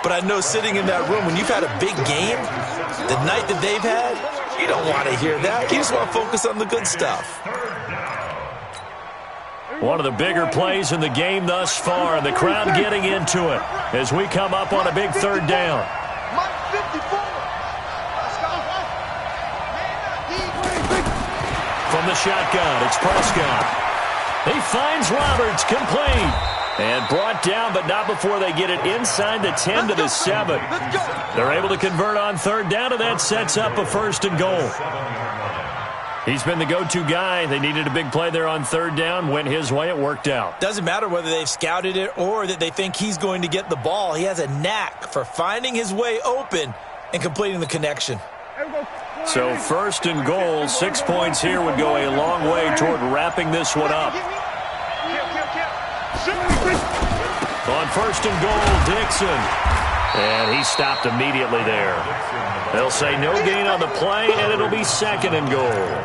But I know sitting in that room, when you've had a big game, the night that they've had, you don't want to hear that. You just want to focus on the good stuff. One of the bigger plays in the game thus far, and the crowd getting into it as we come up on a big third down. From the shotgun, it's Prescott. He finds Roberts, complete. And brought down, but not before they get it inside the 10 to the 7. They're able to convert on third down, and that sets up a first and goal. He's been the go-to guy. They needed a big play there on third down. Went his way. It worked out. Doesn't matter whether they've scouted it or that they think he's going to get the ball. He has a knack for finding his way open and completing the connection. So first and goal, 6 points here would go a long way toward wrapping this one up. On first and goal, Dixon. And he stopped immediately there. They'll say no gain on the play, and it'll be second and goal.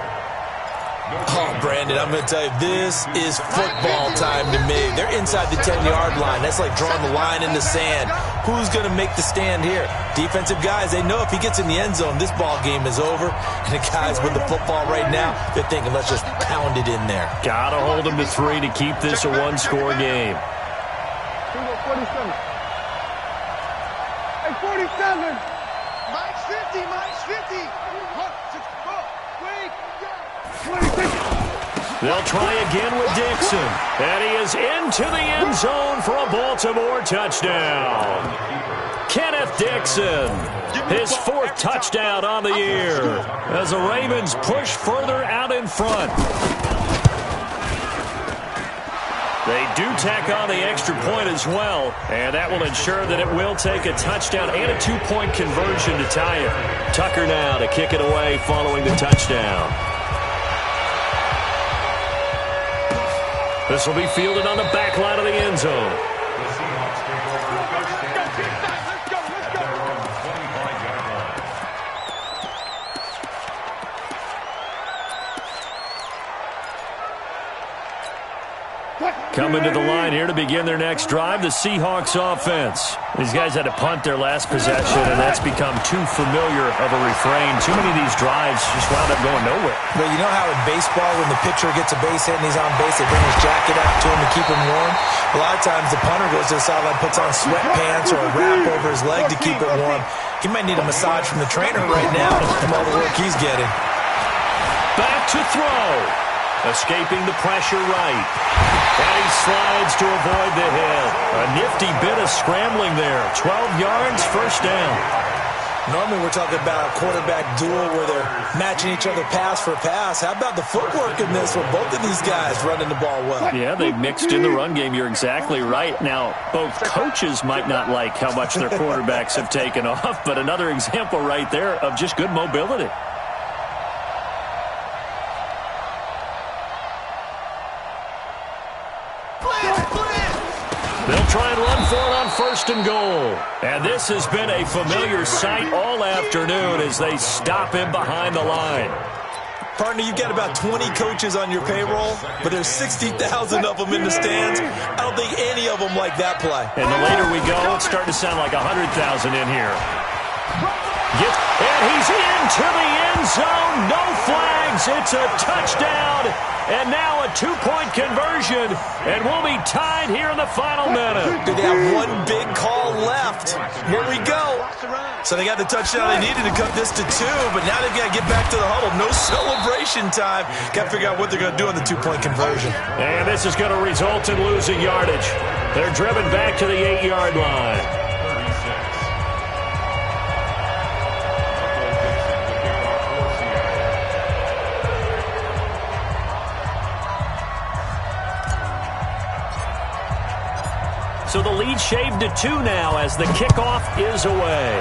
Oh, Brandon, I'm going to tell you, this is football time to me. They're inside the 10-yard line. That's like drawing the line in the sand. Who's going to make the stand here? Defensive guys, they know if he gets in the end zone, this ball game is over. And the guys with the football right now, they're thinking, let's just pound it in there. Got to hold them to 3 to keep this a one-score game. 47. Hey, 47. Mike's 50. Mike's 50. They'll try again with Dixon. And he is into the end zone for a Baltimore touchdown. Kenneth Dixon, his 4th touchdown on the year as the Ravens push further out in front. They do tack on the extra point as well, and that will ensure that it will take a touchdown and a two-point conversion to tie it. Tucker now to kick it away following the touchdown. This will be fielded on the back line of the end zone. The Seahawks take over first and 10 at their own 25-yard line. Coming to the line here to begin their next drive, the Seahawks offense. These guys had to punt their last possession, and that's become too familiar of a refrain. Too many of these drives just wound up going nowhere. But you know how in baseball, when the pitcher gets a base hit and he's on base, they bring his jacket out to him to keep him warm? A lot of times the punter goes to the sideline, puts on sweatpants or a wrap over his leg to keep it warm. He might need a massage from the trainer right now from all the work he's getting. Back to throw. Escaping the pressure right. And he slides to avoid the hit. A nifty bit of scrambling there. 12 yards, first down. Normally we're talking about a quarterback duel where they're matching each other pass for pass. How about the footwork in this with both of these guys running the ball well? Yeah, they've mixed in the run game. You're exactly right. Now, both coaches might not like how much their quarterbacks have taken off, but another example right there of just good mobility. They'll try and run for it on first and goal. And this has been a familiar sight all afternoon as they stop him behind the line. Partner, you've got about 20 coaches on your payroll, but there's 60,000 of them in the stands. I don't think any of them like that play. And the later we go, it's starting to sound like 100,000 in here. And he's into the end zone. No flags. It's a touchdown. And now a two-point conversion. And we'll be tied here in the final minute. They have one big call left. Here we go. So they got the touchdown they needed to cut this to 2, but now they've got to get back to the huddle. No celebration time. Got to figure out what they're going to do on the two-point conversion. And this is going to result in losing yardage. They're driven back to the 8-yard line. So the lead shaved to 2 now as the kickoff is away.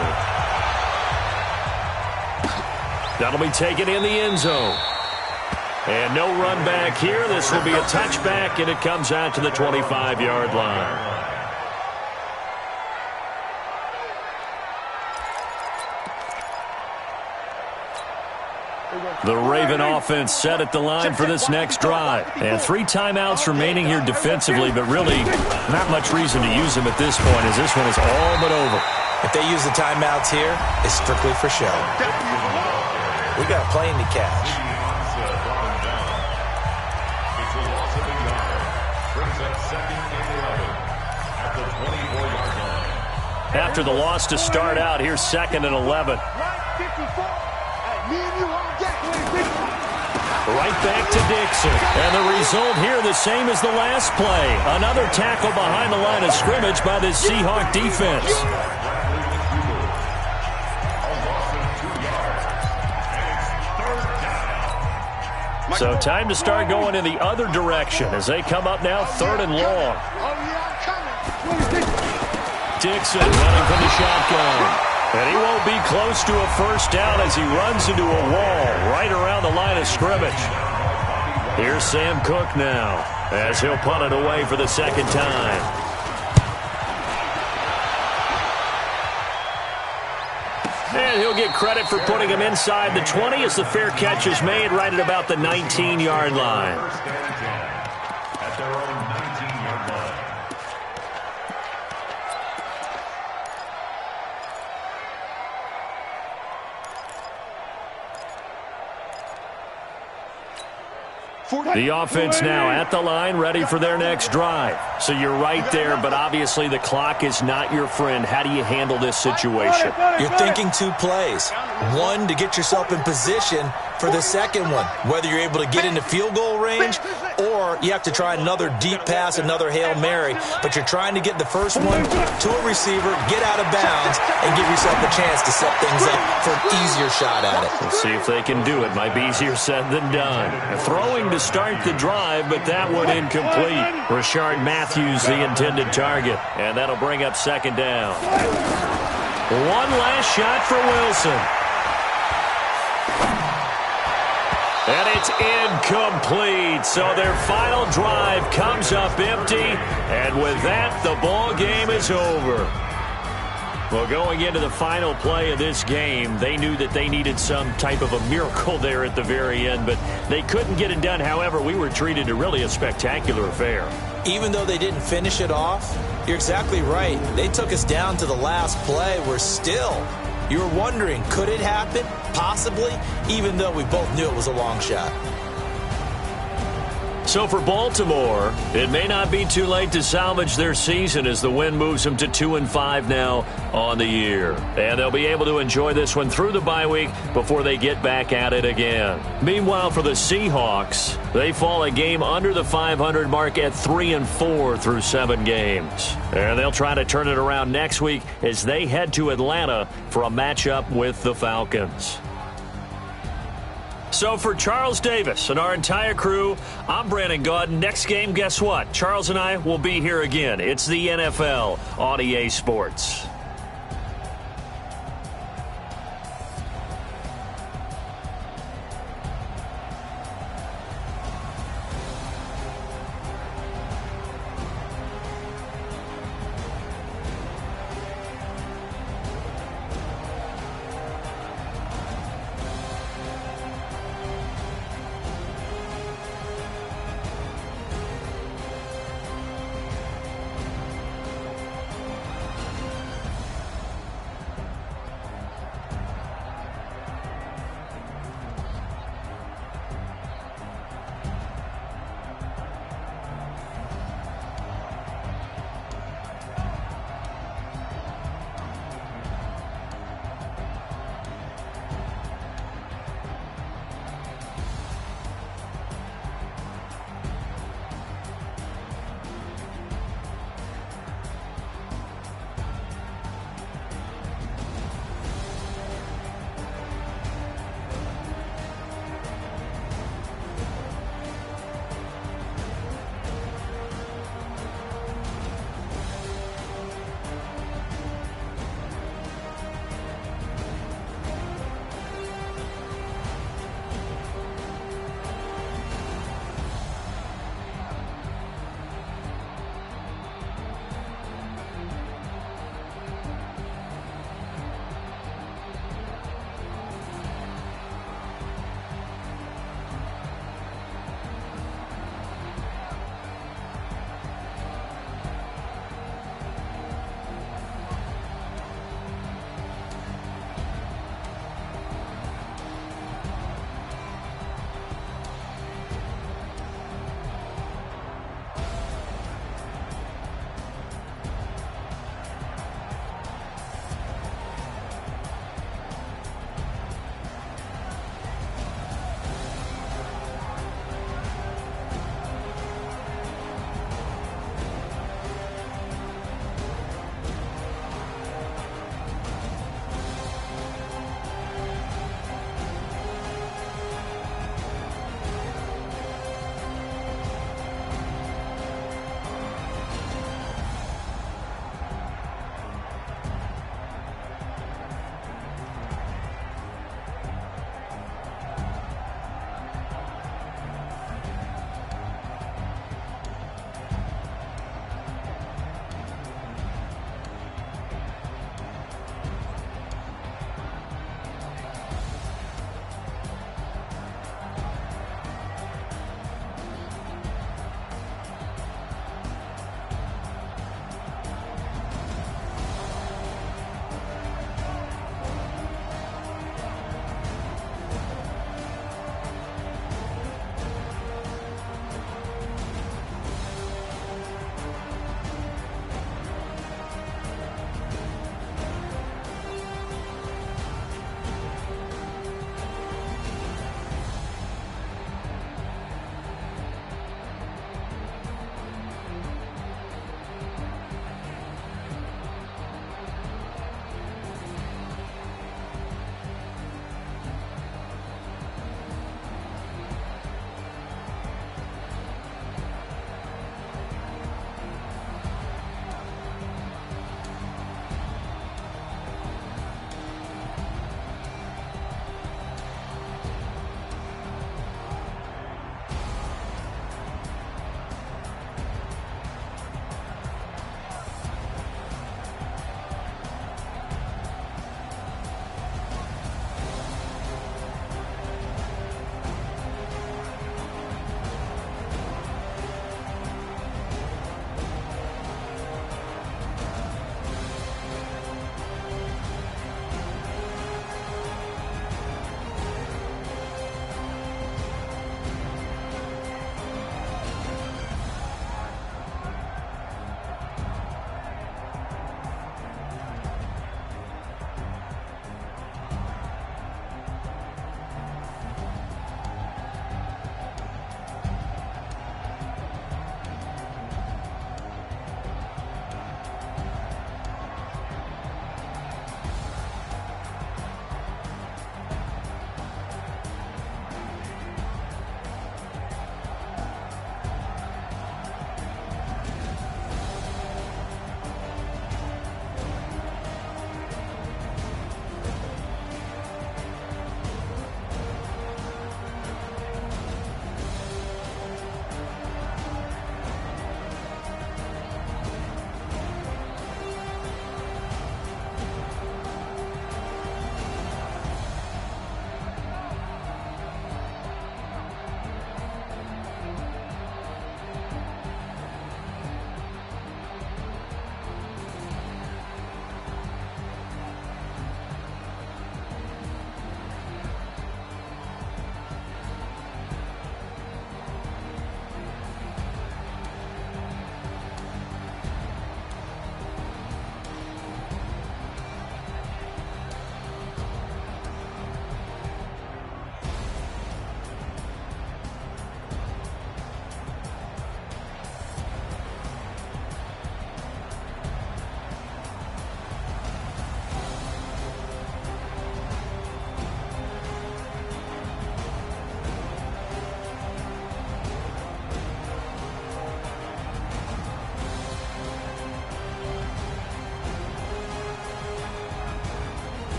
That'll be taken in the end zone. And no run back here. This will be a touchback, and it comes out to the 25-yard line. The Raven offense set at the line for this next drive. And 3 timeouts remaining here defensively, but really not much reason to use them at this point as this one is all but over. If they use the timeouts here, it's strictly for show. We got a plane to catch. It's a loss of a yard. Brings up 2nd and 11 at the 24-yard line. After the loss to start out, here's 2nd and 11. Right back to Dixon. And the result here the same as the last play. Another tackle behind the line of scrimmage by the Seahawk defense. So time to start going in the other direction as they come up now 3rd and long. Dixon running from the shotgun. And he won't be close to a first down as he runs into a wall right around the line of scrimmage. Here's Sam Cook now as he'll punt it away for the 2nd time. And he'll get credit for putting him inside the 20 as the fair catch is made right at about the 19-yard line. At their own 19-yard line. The offense now at the line, ready for their next drive. So you're right there, but obviously the clock is not your friend. How do you handle this situation? You're thinking 2 plays. One, to get yourself in position for the second one, whether you're able to get into field goal range or or you have to try another deep pass, another Hail Mary. But you're trying to get the first one to a receiver, get out of bounds, and give yourself a chance to set things up for an easier shot at it. We'll see if they can do it. Might be easier said than done. Throwing to start the drive, but that one incomplete. Rashard Matthews, the intended target. And that'll bring up second down. One last shot for Wilson. And it's incomplete. So their final drive comes up empty. And with that, the ball game is over. Well, going into the final play of this game, they knew that they needed some type of a miracle there at the very end, but they couldn't get it done. However, we were treated to really a spectacular affair. Even though they didn't finish it off, you're exactly right. They took us down to the last play. We're still, you were wondering, could it happen? Possibly, even though we both knew it was a long shot. So for Baltimore, it may not be too late to salvage their season as the win moves them to 2-5 now on the year. And they'll be able to enjoy this one through the bye week before they get back at it again. Meanwhile, for the Seahawks, they fall a game under the 500 mark at 3-4 through 7 games. And they'll try to turn it around next week as they head to Atlanta for a matchup with the Falcons. So for Charles Davis and our entire crew, I'm Brandon Gaudin. Next game, guess what? Charles and I will be here again. It's the NFL on EA Sports.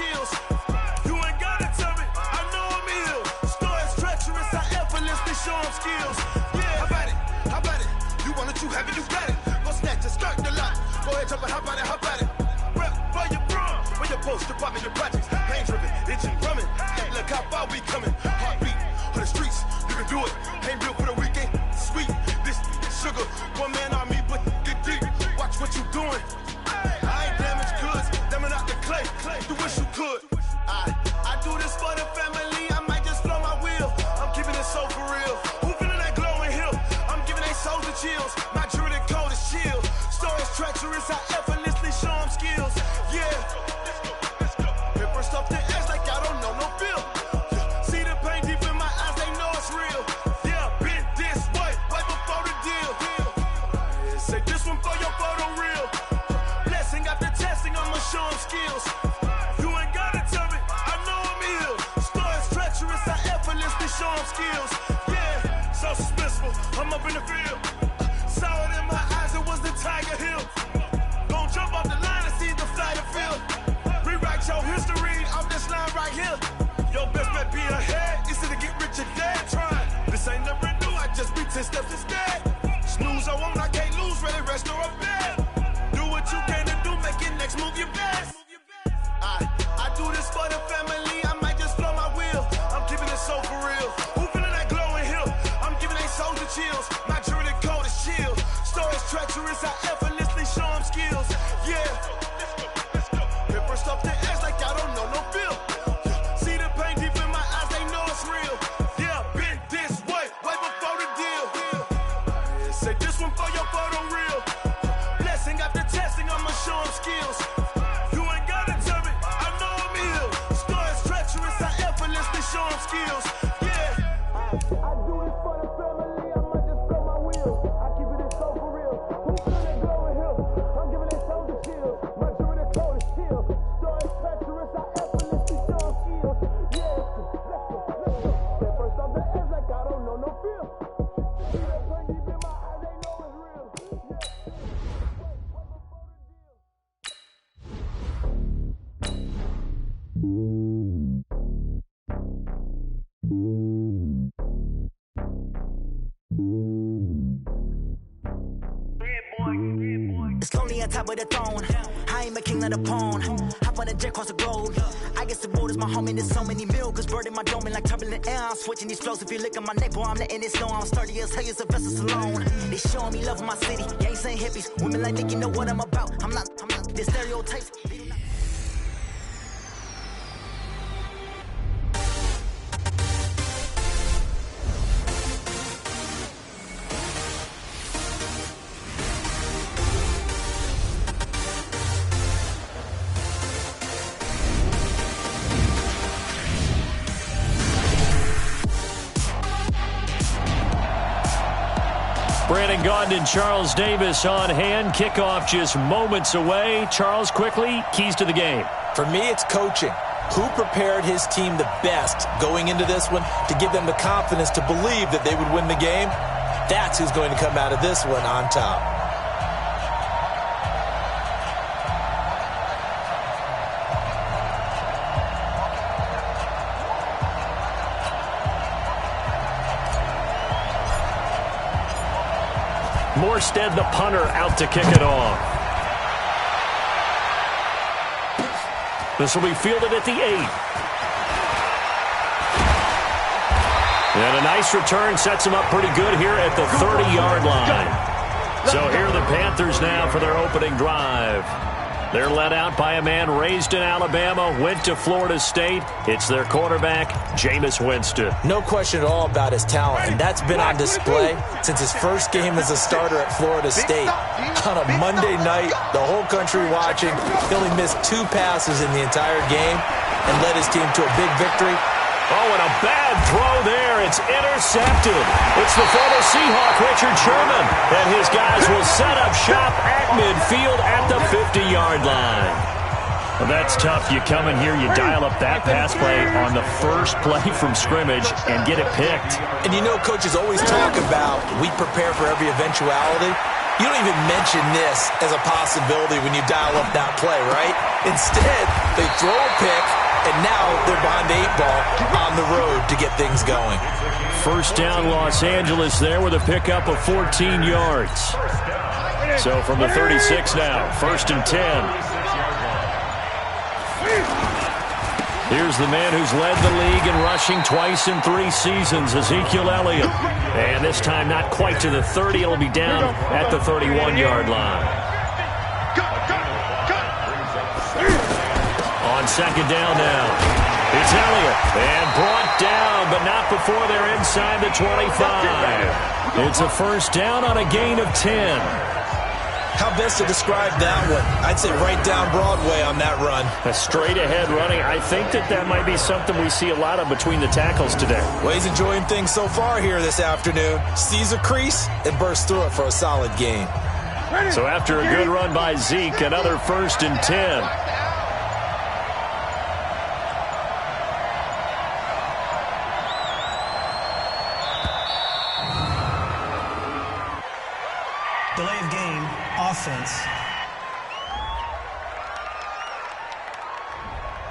skills. You ain't gotta tell me, I know I'm ill. Stories treacherous, I effortlessly show them skills. Yeah, how about it? You want it, you have it, you got it. Go snatch it, skirt the lot. Go ahead, jump it, how about it? Rep for your brum, for your post, department, your projects. Pain driven, itching, drumming. Look how far we coming. Heartbeat on the streets, you can do it. Ain't built for the weekend, sweet. This sugar, one man army, but get deep. Watch what you doing. I ain't damaged goods, damn out the clay. You wish you could. I do this for the family. I might just blow my wheel. I'm keeping it so for real. Who feeling that glowing hill? I'm giving they souls the chills. My druidic code is chill. Stories treacherous, I effortlessly show them skills. Yeah. Paper stuff the edge like I don't know no feel. See the pain deep in my eyes, they know it's real. Yeah, been this way, way before the deal. Say this one for your photo real. Blessing after testing, I'ma show them skills. You ain't gotta tell me, I know I'm ill. Stories treacherous, I effortlessly show them skills. Yeah, so suspenseful, I'm up in the field. Saw it in my eyes, it was the Tiger Hill. Gon' jump off the line and see the flight of field. Rewrite your history off this line right here. Your best bet be ahead, easy to get rich or dead. Trying, this ain't never new, I just be 10 steps instead. Snooze I won't, I can't lose, ready, rest or a bed. Do what you can to do, make your next move your best. I do this for the family, I might just blow my wheel. I'm keeping it so for real. Who feeling that glowing hill? I'm giving they souls the chills. My druidic code is chill. Stories treacherous, I effortlessly show them skills. Yeah. Paper stuff the edge like I don't know no feel. See the pain deep in my eyes, they know it's real. Yeah, been this way, way before the deal. Say this one for your photo real. Blessing after testing, I'ma show them skills. You ain't gotta tell me, I know I'm ill. Stories treacherous, I effortlessly show them skills. Yeah. I do this for the family, I might just blow my wheel. I keep it so for real. Who feeling that glowing hill? I'm giving it so to chill. My druidic code is chill. Stories treacherous, I effortlessly show them skills. Yeah, let's go. At first off the edge like I don't know no feel. See that pain deep in my eyes, they know it's real. It's lonely on top of the throne. I ain't a king of the pawn. Hop on a jet across the globe. I guess the road is my home and there's so many miracles burning my dome like turbulent air. I'm switching these flows. If you look at my neck, boy, I'm letting it snow. I'm sturdy as hell, it's a vessel alone. They showing me love in my city. Gangs ain't hippies. Women like me, you know what I'm about. I'm not the stereotypes. Brandon Gaudin and Charles Davis on hand. Kickoff just moments away. Charles, quickly, keys to the game. For me, it's coaching. Who prepared his team the best going into this one to give them the confidence to believe that they would win the game? That's who's going to come out of this one on top. Morstead, the punter, out to kick it off. This will be fielded at the 8. And a nice return sets him up pretty good here at the 30-yard line. So here are the Panthers now for their opening drive. They're led out by a man raised in Alabama, went to Florida State. It's their quarterback, Jameis Winston. No question at all about his talent, and that's been on display since his first game as a starter at Florida State. On a Monday night, the whole country watching, he only missed 2 passes in the entire game and led his team to a big victory. Oh, and a bad throw there. It's intercepted. It's the former Seahawk, Richard Sherman. And his guys will set up shop at midfield at the 50-yard line. Well, that's tough. You come in here, you dial up that pass play on the first play from scrimmage and get it picked. And you know coaches always talk about we prepare for every eventuality. You don't even mention this as a possibility when you dial up that play, right? Instead, they throw a pick, and now they're behind the 8-ball on the road to get things going. First down, Los Angeles there with a pickup of 14 yards. So from the 36 now, 1st and 10. Here's the man who's led the league in rushing twice in 3 seasons, Ezekiel Elliott. And this time not quite to the 30. It'll be down at the 31-yard line. On 2nd down now, it's Elliott. And brought down, but not before they're inside the 25. It's a first down on a gain of 10. How best to describe that one? I'd say right down Broadway on that run. A straight-ahead running. I think that might be something we see a lot of between the tackles today. Well, he's enjoying things so far here this afternoon. Sees a crease and bursts through it for a solid gain. So after a good run by Zeke, another 1st and 10. Delay of game, offense.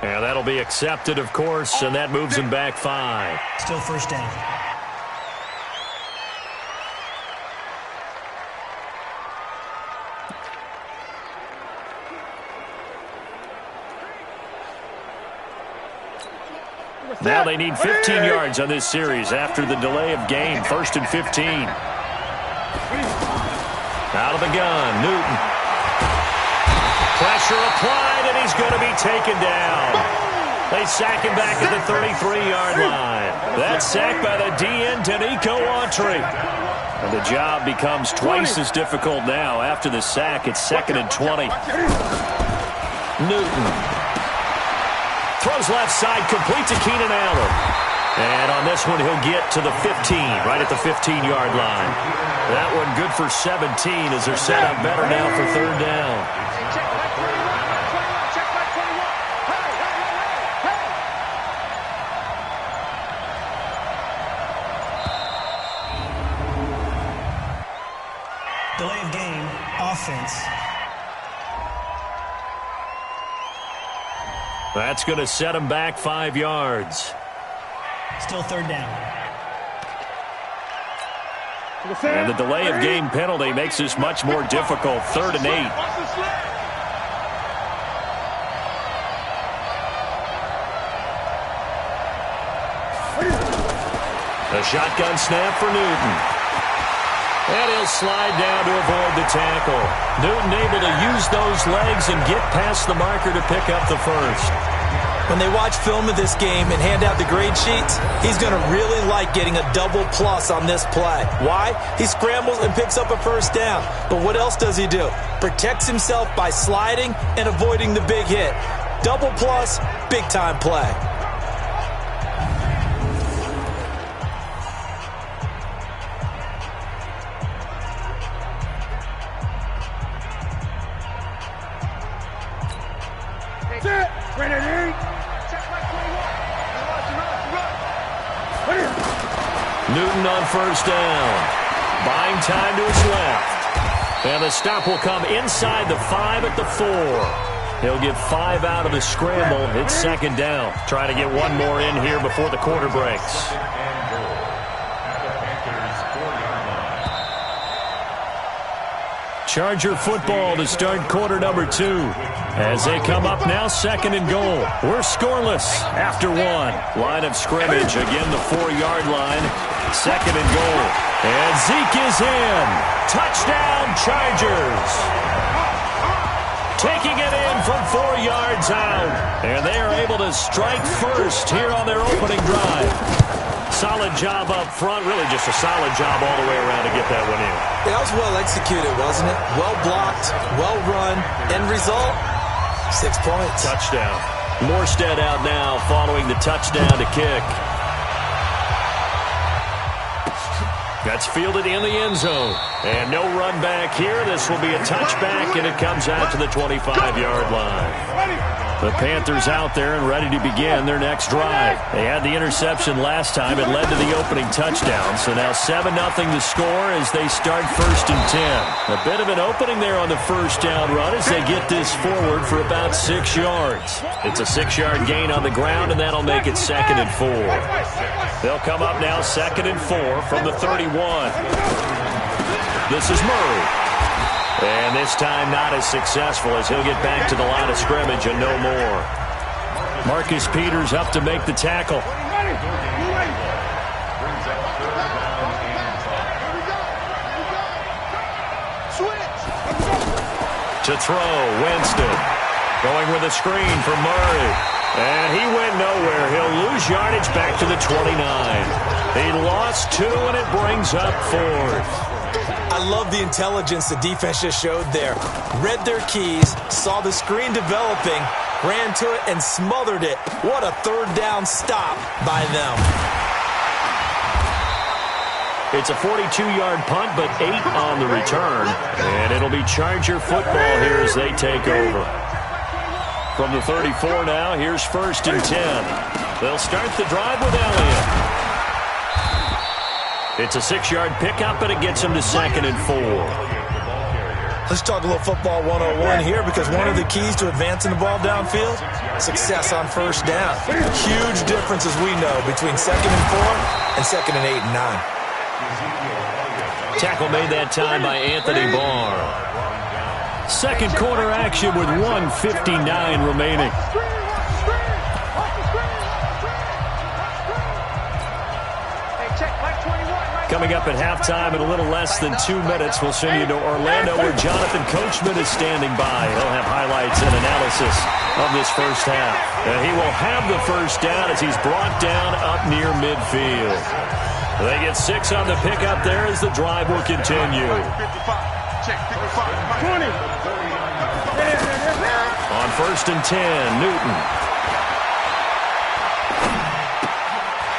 And that'll be accepted, of course, and that moves him back 5. Still first down. Now they need 15 yards on this series after the delay of game. 1st and 15. Out of the gun, Newton. Pressure applied, and he's going to be taken down. They sack him back at the 33-yard line. That's sacked by the DN, Danico Autry. And the job becomes twice as difficult now. After the sack, it's 2nd and 20. Newton. Throws left side, complete to Keenan Allen. And on this one, he'll get to the 15, right at the 15-yard line. That one good for 17 as they're set up better now for 3rd down. Delay of game, offense. That's going to set him back 5 yards. Still 3rd down. And the delay of game penalty makes this much more difficult. 3rd and 8. A shotgun snap for Newton. And he'll slide down to avoid the tackle. Newton able to use those legs and get past the marker to pick up the first. When they watch film of this game and hand out the grade sheets, he's going to really like getting a double plus on this play. Why? He scrambles and picks up a first down. But what else does he do? Protects himself by sliding and avoiding the big hit. Double plus, big time play. Newton on first down. Buying time to his left. And the stop will come inside the 5 at the 4. He'll get 5 out of the scramble. It's 2nd down. Trying to get one more in here before the quarter breaks. Charger football to start quarter number 2. As they come up now, 2nd and goal. We're scoreless after 1. Line of scrimmage, again the 4-yard line. 2nd and goal. And Zeke is in. Touchdown, Chargers. Taking it in from 4 yards out. And they are able to strike first here on their opening drive. Solid job up front. Really just a solid job all the way around to get that one in. That was well executed, wasn't it? Well blocked, well run. End result, 6 points. Touchdown. Morstead out now following the touchdown to kick. That's fielded in the end zone. And no run back here. This will be a touchback, and it comes out to the 25-yard line. The Panthers out there and ready to begin their next drive. They had the interception last time. It led to the opening touchdown. So now 7-0 to score as they start 1st and 10. A bit of an opening there on the first down run as they get this forward for about 6 yards. It's a 6-yard gain on the ground, and that'll make it 2nd and 4. They'll come up now 2nd and 4 from the 31. This is Murray. And this time not as successful as he'll get back to the line of scrimmage and no more. Marcus Peters up to make the tackle. To throw, Winston. Going with a screen for Murray. And he went nowhere. He'll lose yardage back to the 29. He lost 2, and it brings up 4th. I love the intelligence the defense just showed there. Read their keys, saw the screen developing, ran to it, and smothered it. What a third down stop by them. It's a 42-yard punt, but 8 on the return. And it'll be Charger football here as they take over. From the 34 now, here's 1st and 10. They'll start the drive with Elliott. It's a 6-yard pickup, and it gets him to 2nd and 4. Let's talk a little football 101 here, because one of the keys to advancing the ball downfield, success on 1st down. Huge difference, as we know, between 2nd and 4 and 2nd and 8 and 9. Tackle made that time by Anthony Barr. Second quarter action with 1:59 remaining. Coming up at halftime in a little less than 2 minutes, we'll send you to Orlando where Jonathan Coachman is standing by. He'll have highlights and analysis of this first half. He will have the first down as he's brought down up near midfield. They get 6 on the pickup there as the drive will continue. On 1st and 10, Newton.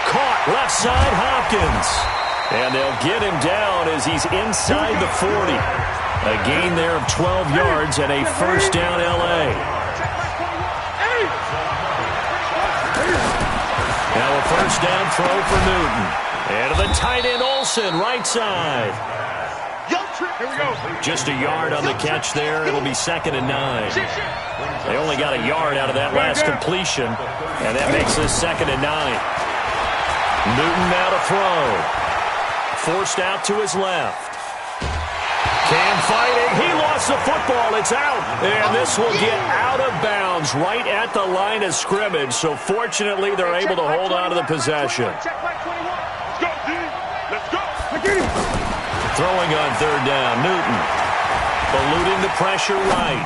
Caught left side, Hopkins. And they'll get him down as he's inside the 40. A gain there of 12 yards and a first down L.A. Now a first down throw for Newton. And to the tight end Olsen, right side. Here we go. Just a yard on the catch there. It'll be 2nd and 9. They only got a yard out of that last completion. And that makes this 2nd and 9. Newton now to throw. Forced out to his left. Cam fighting. He lost the football. It's out. And this will get out of bounds right at the line of scrimmage. So fortunately, they're able to hold on to the possession. Let's go, D. Let's go. Throwing on 3rd down. Newton. Eluding the pressure right.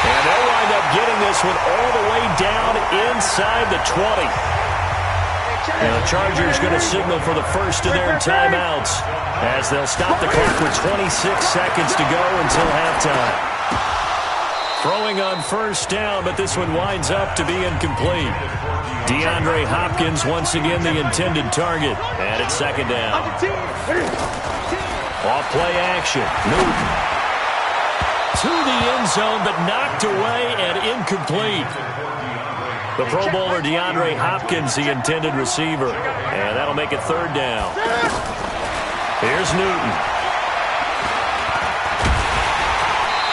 And they'll wind up getting this one all the way down inside the 20. And the Chargers going to signal for the first of their timeouts as they'll stop the clock with 26 seconds to go until halftime. Throwing on 1st down, but this one winds up to be incomplete. DeAndre Hopkins once again the intended target. And it's 2nd down. Off play action. Newton. To the end zone, but knocked away and incomplete. The Pro Bowler DeAndre Hopkins, the intended receiver. And that'll make it 3rd down. Here's Newton.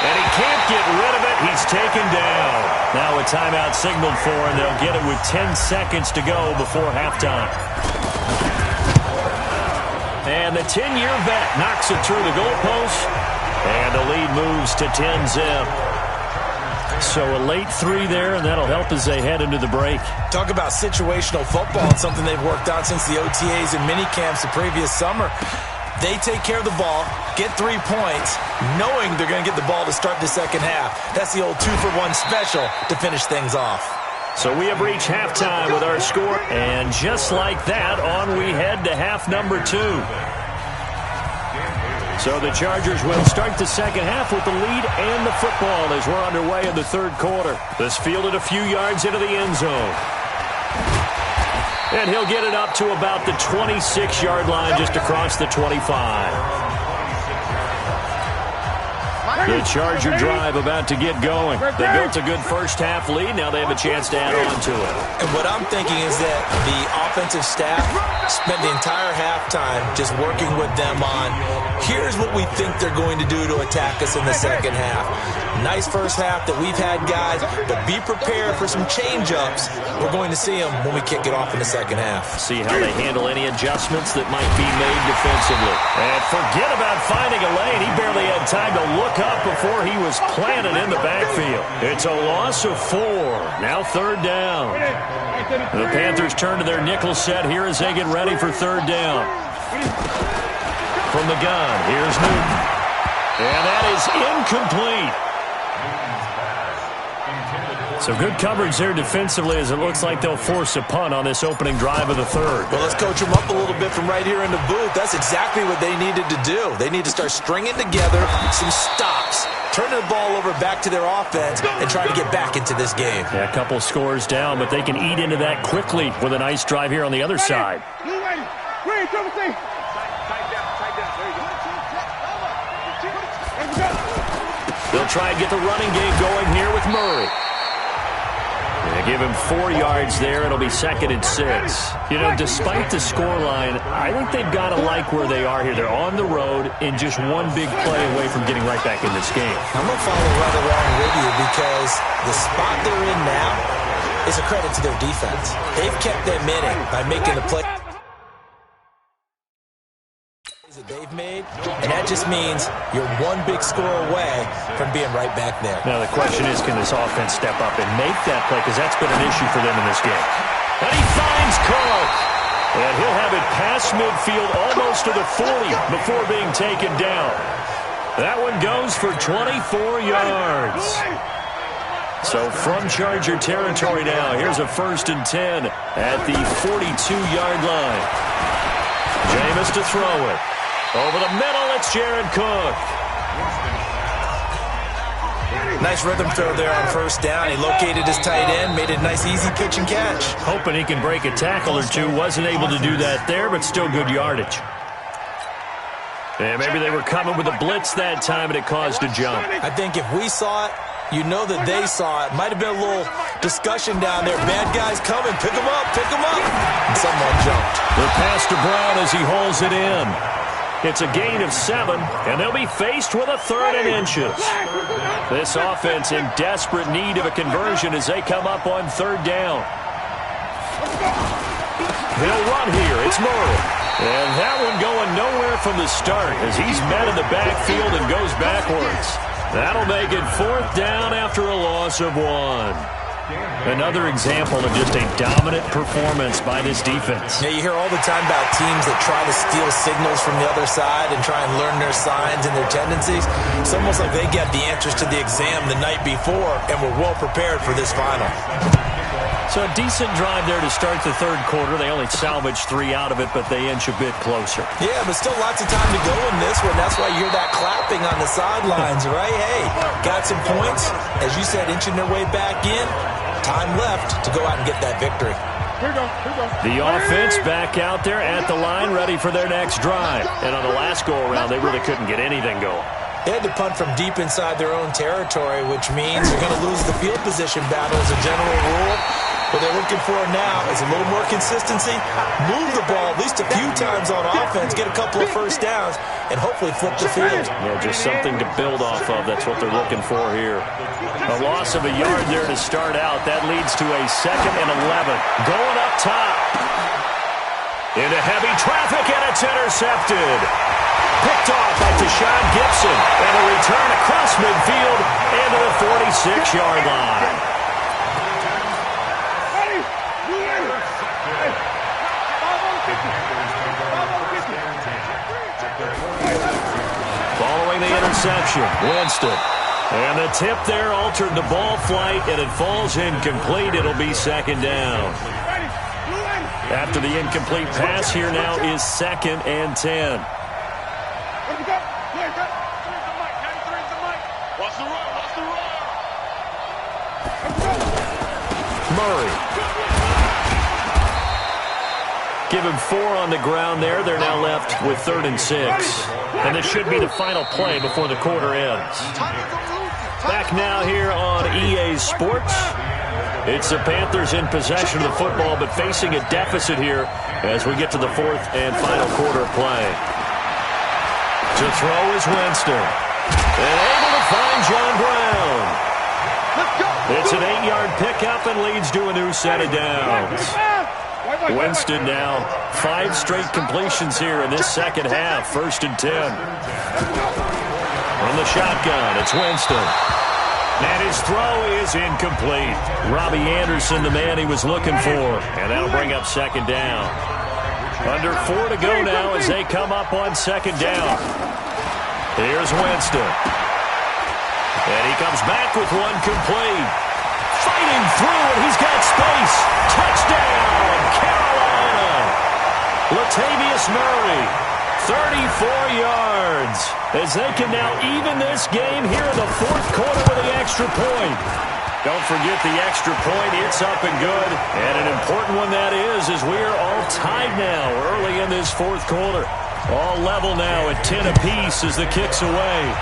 And he can't get rid of it. He's taken down. Now a timeout signaled for, and they'll get it with 10 seconds to go before halftime. And the 10-year vet knocks it through the goalpost. And the lead moves to 10-zip. So a late 3 there, and that'll help as they head into the break. Talk about situational football. It's something they've worked on since the OTAs and mini camps the previous summer. They take care of the ball, get 3 points, knowing they're going to get the ball to start the second half. That's the old 2-for-1 special to finish things off. So we have reached halftime with our score, and just like that, on we head to half number 2. So the Chargers will start the second half with the lead and the football as we're underway in the 3rd quarter. This fielded a few yards into the end zone. And he'll get it up to about the 26-yard line, just across the 25. The Charger drive about to get going. They built a good first-half lead. Now they have a chance to add on to it. And what I'm thinking is that the offensive staff spent the entire halftime just working with them on, here's what we think they're going to do to attack us in the second half. Nice first half that we've had, guys, but be prepared for some change-ups. We're going to see them when we kick it off in the second half. See how they handle any adjustments that might be made defensively. And forget about finding a lane. He barely had time to look up before he was planted in the backfield. It's a loss of 4. Now third down. The Panthers turn to their nickel set here as they get ready for third down. From the gun, here's Newton. And that is incomplete. So good coverage there defensively as it looks like they'll force a punt on this opening drive of the third. Well, let's coach them up a little bit from right here in the booth. That's exactly what they needed to do. They need to start stringing together some stops, turning the ball over back to their offense, and try to get back into this game. Yeah, a couple scores down, but they can eat into that quickly with a nice drive here on the other side. They'll try and get the running game going here with Murray. They give him 4 yards there. It'll be 2nd and 6. You know, despite the scoreline, I think they've got to like where they are here. They're on the road and just one big play away from getting right back in this game. I'm going to follow right along with you because the spot they're in now is a credit to their defense. They've kept them in it by making the play that they've made, and that just means you're one big score away from being right back there. Now the question is, can this offense step up and make that play, because that's been an issue for them in this game. And he finds Cook, and he'll have it past midfield almost to the 40 before being taken down. That one goes for 24 yards. So from Charger territory now, here's a 1st and 10 at the 42-yard line. Jameis to throw it. Over the middle, it's Jared Cook. Nice rhythm throw there on 1st down. He located his tight end, made it a nice, easy pitch and catch. Hoping he can break a tackle or two. Wasn't able to do that there, but still good yardage. And maybe they were coming with a blitz that time, and it caused a jump. I think if we saw it, you know that they saw it. Might have been a little discussion down there. Bad guys coming. Pick them up. Pick them up. And someone jumped. The pass to Brown as he holds it in. It's a gain of 7, and they'll be faced with a 3rd and inches. This offense in desperate need of a conversion as they come up on 3rd down. They'll run here. It's Murray. And that one going nowhere from the start as he's met in the backfield and goes backwards. That'll make it 4th down after a loss of 1. Another example of just a dominant performance by this defense. Yeah, you hear all the time about teams that try to steal signals from the other side and try and learn their signs and their tendencies. It's almost like they got the answers to the exam the night before and were well prepared for this final. So a decent drive there to start the 3rd quarter. They only salvaged 3 out of it, but they inch a bit closer. Yeah, but still lots of time to go in this one. That's why you hear that clapping on the sidelines, right? Hey, got some points. As you said, inching their way back in. Time left to go out and get that victory. Here we go. The offense back out there at the line, ready for their next drive. And on the last go-around, they really couldn't get anything going. They had to punt from deep inside their own territory, which means they're going to lose the field position battle as a general rule. What they're looking for now is a little more consistency, move the ball at least a few times on offense, get a couple of 1st downs, and hopefully flip the field. Yeah, just something to build off of. That's what they're looking for here. A loss of a yard there to start out. That leads to a 2nd and 11. Going up top. Into heavy traffic, and it's intercepted. Picked off by Tashawn Gibson. And a return across midfield into the 46-yard line. Following the interception, Winston. And the tip there altered the ball flight, and it falls incomplete. It'll be 2nd down. After the incomplete pass, here now is 2nd and 10. Murray. Give him 4 on the ground there. They're now left with 3rd and 6. And this should be the final play before the quarter ends. Back now here on EA Sports. It's the Panthers in possession of the football, but facing a deficit here as we get to the 4th and final quarter play. To throw is Winston. And able to find John Brown. It's an 8-yard pickup and leads to a new set of downs. Winston now 5 straight completions here in this second half. 1st and 10. From the shotgun, it's Winston. And his throw is incomplete. Robbie Anderson, the man he was looking for. And that'll bring up 2nd down. Under 4 to go now as they come up on 2nd down. Here's Winston. And he comes back with one complete. Fighting through, and he's got space. Touchdown, Carolina. Latavius Murray, 34 yards. As they can now even this game here in the 4th quarter with the extra point. Don't forget the extra point. It's up and good. And an important one that is, as we are all tied now early in this 4th quarter. All level now at 10 apiece as the kick's away.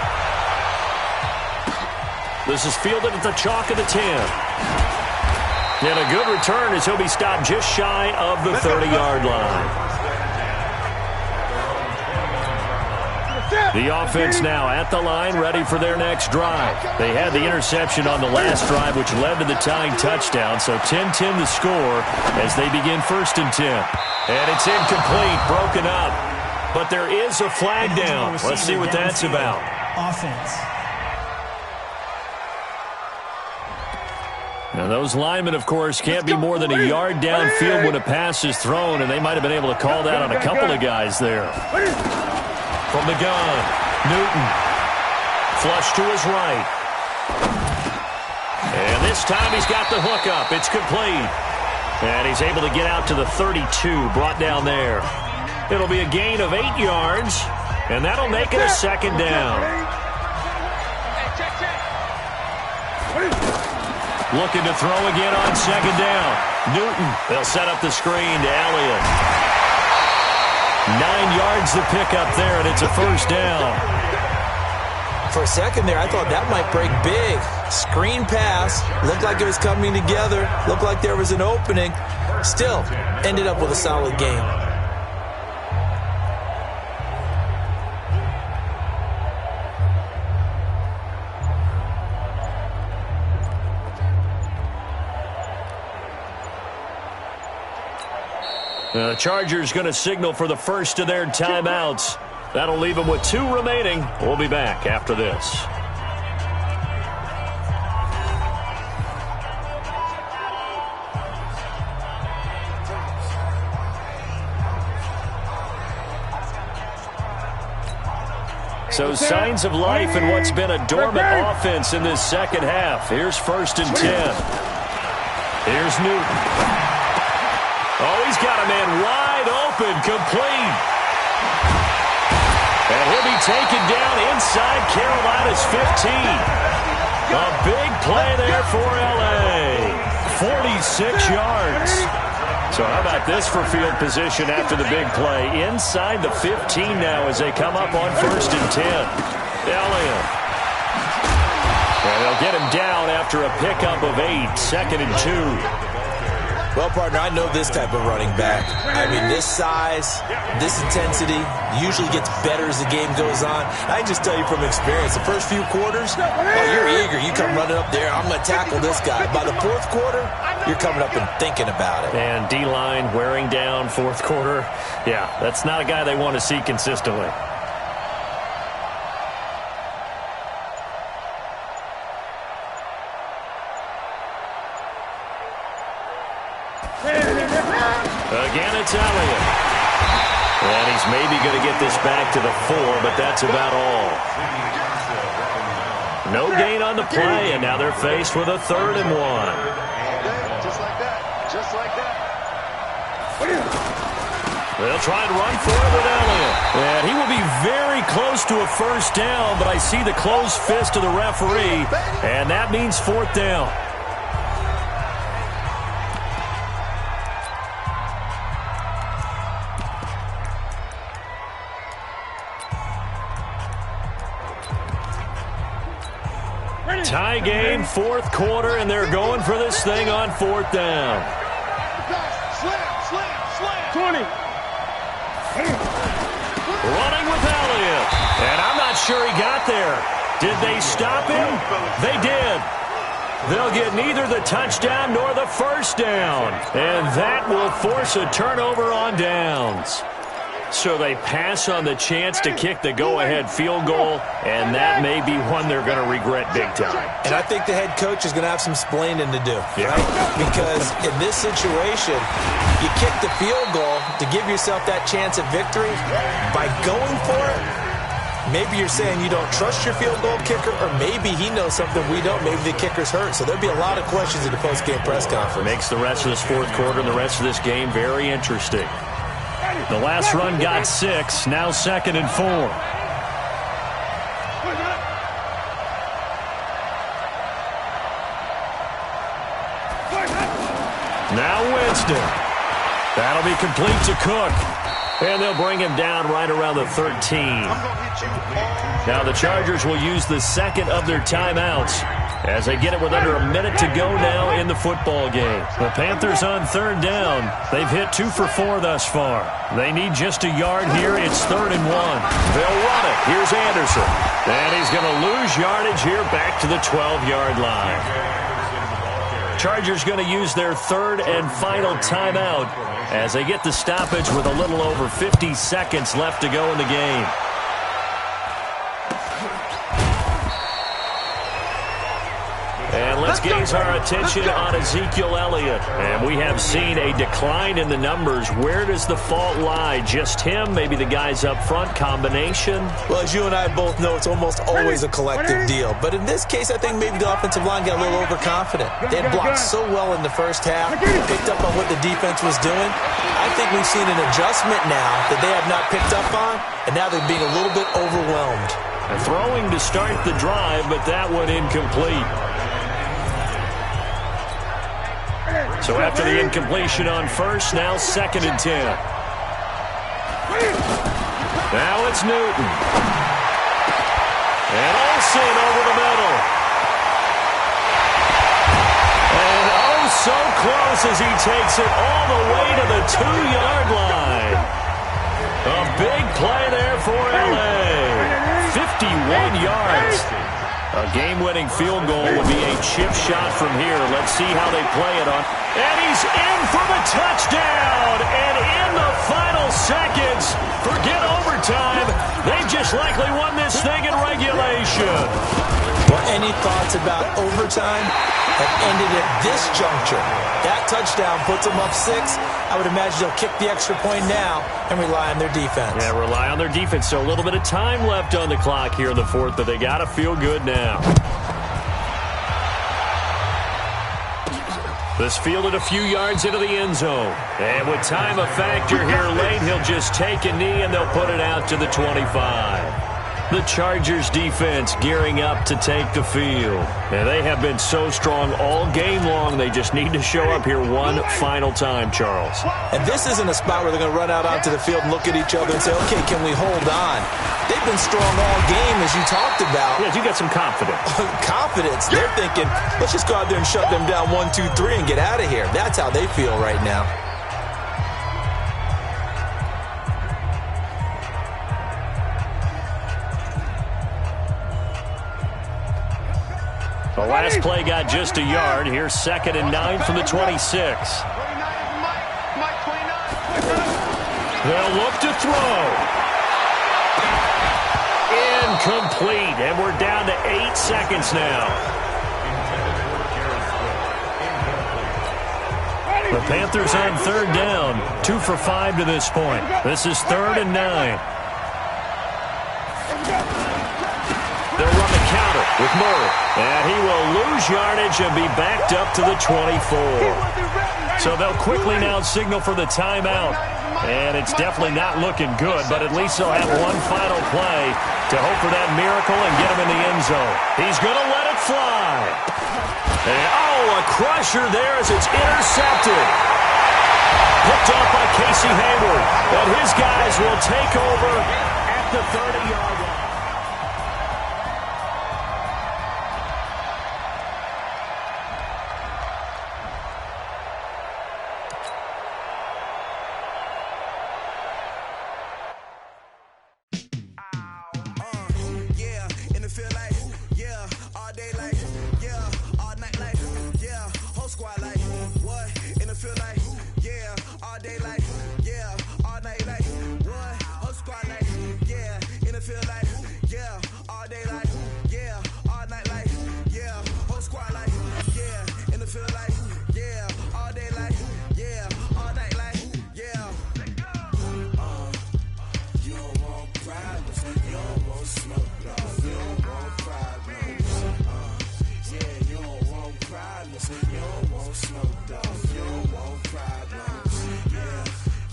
This is fielded at the chalk of the 10. And a good return as he'll be stopped just shy of the 30-yard line. The offense now at the line, ready for their next drive. They had the interception on the last drive, which led to the tying touchdown. So 10-10 the score as they begin 1st and 10. And it's incomplete, broken up. But there is a flag down. Let's see what that's about. Offense. Now, those linemen, of course, can't be more than a yard downfield when a pass is thrown, and they might have been able to call that on a couple of guys there. From the gun, Newton. Flush to his right. And this time he's got the hook up. It's complete. And he's able to get out to the 32, brought down there. It'll be a gain of 8 yards, and that'll make it a 2nd down. Looking to throw again on 2nd down. Newton, they'll set up the screen to Elliott. 9 yards to pick up there, and it's a 1st down. For a second there, I thought that might break big. Screen pass. Looked like it was coming together. Looked like there was an opening. Still, ended up with a solid game. The Chargers going to signal for the first of their timeouts. That'll leave them with 2 remaining. We'll be back after this. So signs of life in what's been a dormant offense in this second half. Here's 1st and 10. Here's Newton. Oh, he's got a man wide open, complete. And he'll be taken down inside Carolina's 15. A big play there for L.A. 46 yards. So how about this for field position after the big play? Inside the 15 now as they come up on 1st and 10. Elliott. And they'll get him down after a pickup of 8. 2nd and 2. Well, partner, I know this type of running back. I mean, this size, this intensity usually gets better as the game goes on. I can just tell you from experience, the first few quarters, oh, you're eager. You come running up there, I'm going to tackle this guy. By the 4th quarter, you're coming up and thinking about it. And D-line wearing down 4th quarter. Yeah, that's not a guy they want to see consistently. Again, it's Elliott. And he's maybe going to get this back to the 4, but that's about all. No gain on the play, and now they're faced with a 3rd and 1. Just like that. Just like that. They'll try and run for it with Elliott. And he will be very close to a 1st down, but I see the closed fist of the referee, and that means 4th down. Tie game, fourth quarter, and they're going for this thing on fourth down. Slam. 20. Running with Elliott. And I'm not sure he got there. Did they stop him? They did. They'll get neither the touchdown nor the first down. And that will force a turnover on downs. So they pass on the chance to kick the go-ahead field goal, and that may be one they're going to regret big time. And I think the head coach is going to have some splaining to do, right? Because in this situation, you kick the field goal to give yourself that chance at victory. By going for it, maybe you're saying you don't trust your field goal kicker, or maybe he knows something we don't. Maybe the kicker's hurt. So there'll be a lot of questions at the post-game press conference. Makes the rest of this fourth quarter and the rest of this game very interesting. The last run got 6, now 2nd and 4. Now Winston. That'll be complete to Cook. And they'll bring him down right around the 13. Now the Chargers will use the second of their timeouts as they get it with under a minute to go now in the football game. The Panthers on third down. They've hit 2 for 4 thus far. They need just a yard here. It's 3rd and 1. They'll run it. Here's Anderson. And he's going to lose yardage here back to the 12-yard line. Chargers going to use their third and final timeout as they get the stoppage with a little over 50 seconds left to go in the game. And let's gaze our attention on Ezekiel Elliott. And we have seen a decline in the numbers. Where does the fault lie? Just him? Maybe the guys up front? Combination? Well, as you and I both know, it's almost always a collective deal. But in this case, I think maybe the offensive line got a little overconfident. They had blocked so well in the first half, picked up on what the defense was doing. I think we've seen an adjustment now that they have not picked up on, and now they're being a little bit overwhelmed. A throwing to start the drive, but that one incomplete. So after the incompletion on first, now 2nd and 10. Now it's Newton. And Olsen over the middle. And oh, so close as he takes it all the way to the 2-yard line. A big play there for L.A. 51 yards. A game-winning field goal will be a chip shot from here. Let's see how they play it on. And he's in for the touchdown. And in the final seconds, forget overtime. They've just likely won this thing in regulation. Well, any thoughts about overtime have ended at this juncture. That touchdown puts them up 6. I would imagine they'll kick the extra point now and rely on their defense. Yeah, rely on their defense. So a little bit of time left on the clock here in the fourth, but they got to feel good now. This fielded a few yards into the end zone. And with time a factor here late, he'll just take a knee and they'll put it out to the 25. The Chargers defense gearing up to take the field. And they have been so strong all game long, they just need to show up here one final time, Charles. And this isn't a spot where they're going to run out onto the field and look at each other and say, okay, can we hold on? They've been strong all game, as you talked about. Yeah, you got some confidence. Confidence. They're thinking, let's just go out there and shut them down 1, 2, 3 and get out of here. That's how they feel right now. The last play got just a yard. Here's 2nd and 9 from the 26. They'll look to throw. Incomplete. And we're down to 8 seconds now. The Panthers on third down. 2 for 5 to this point. This is 3rd and 9. They'll run the counter with Murray. And he will lose yardage and be backed up to the 24. So they'll quickly now signal for the timeout. And it's definitely not looking good, but at least they'll have one final play to hope for that miracle and get him in the end zone. He's going to let it fly. And, oh, a crusher there as it's intercepted. Picked off by Casey Hayward. And his guys will take over at the 30-yard line. You don't want smoke, dog. You don't want problems.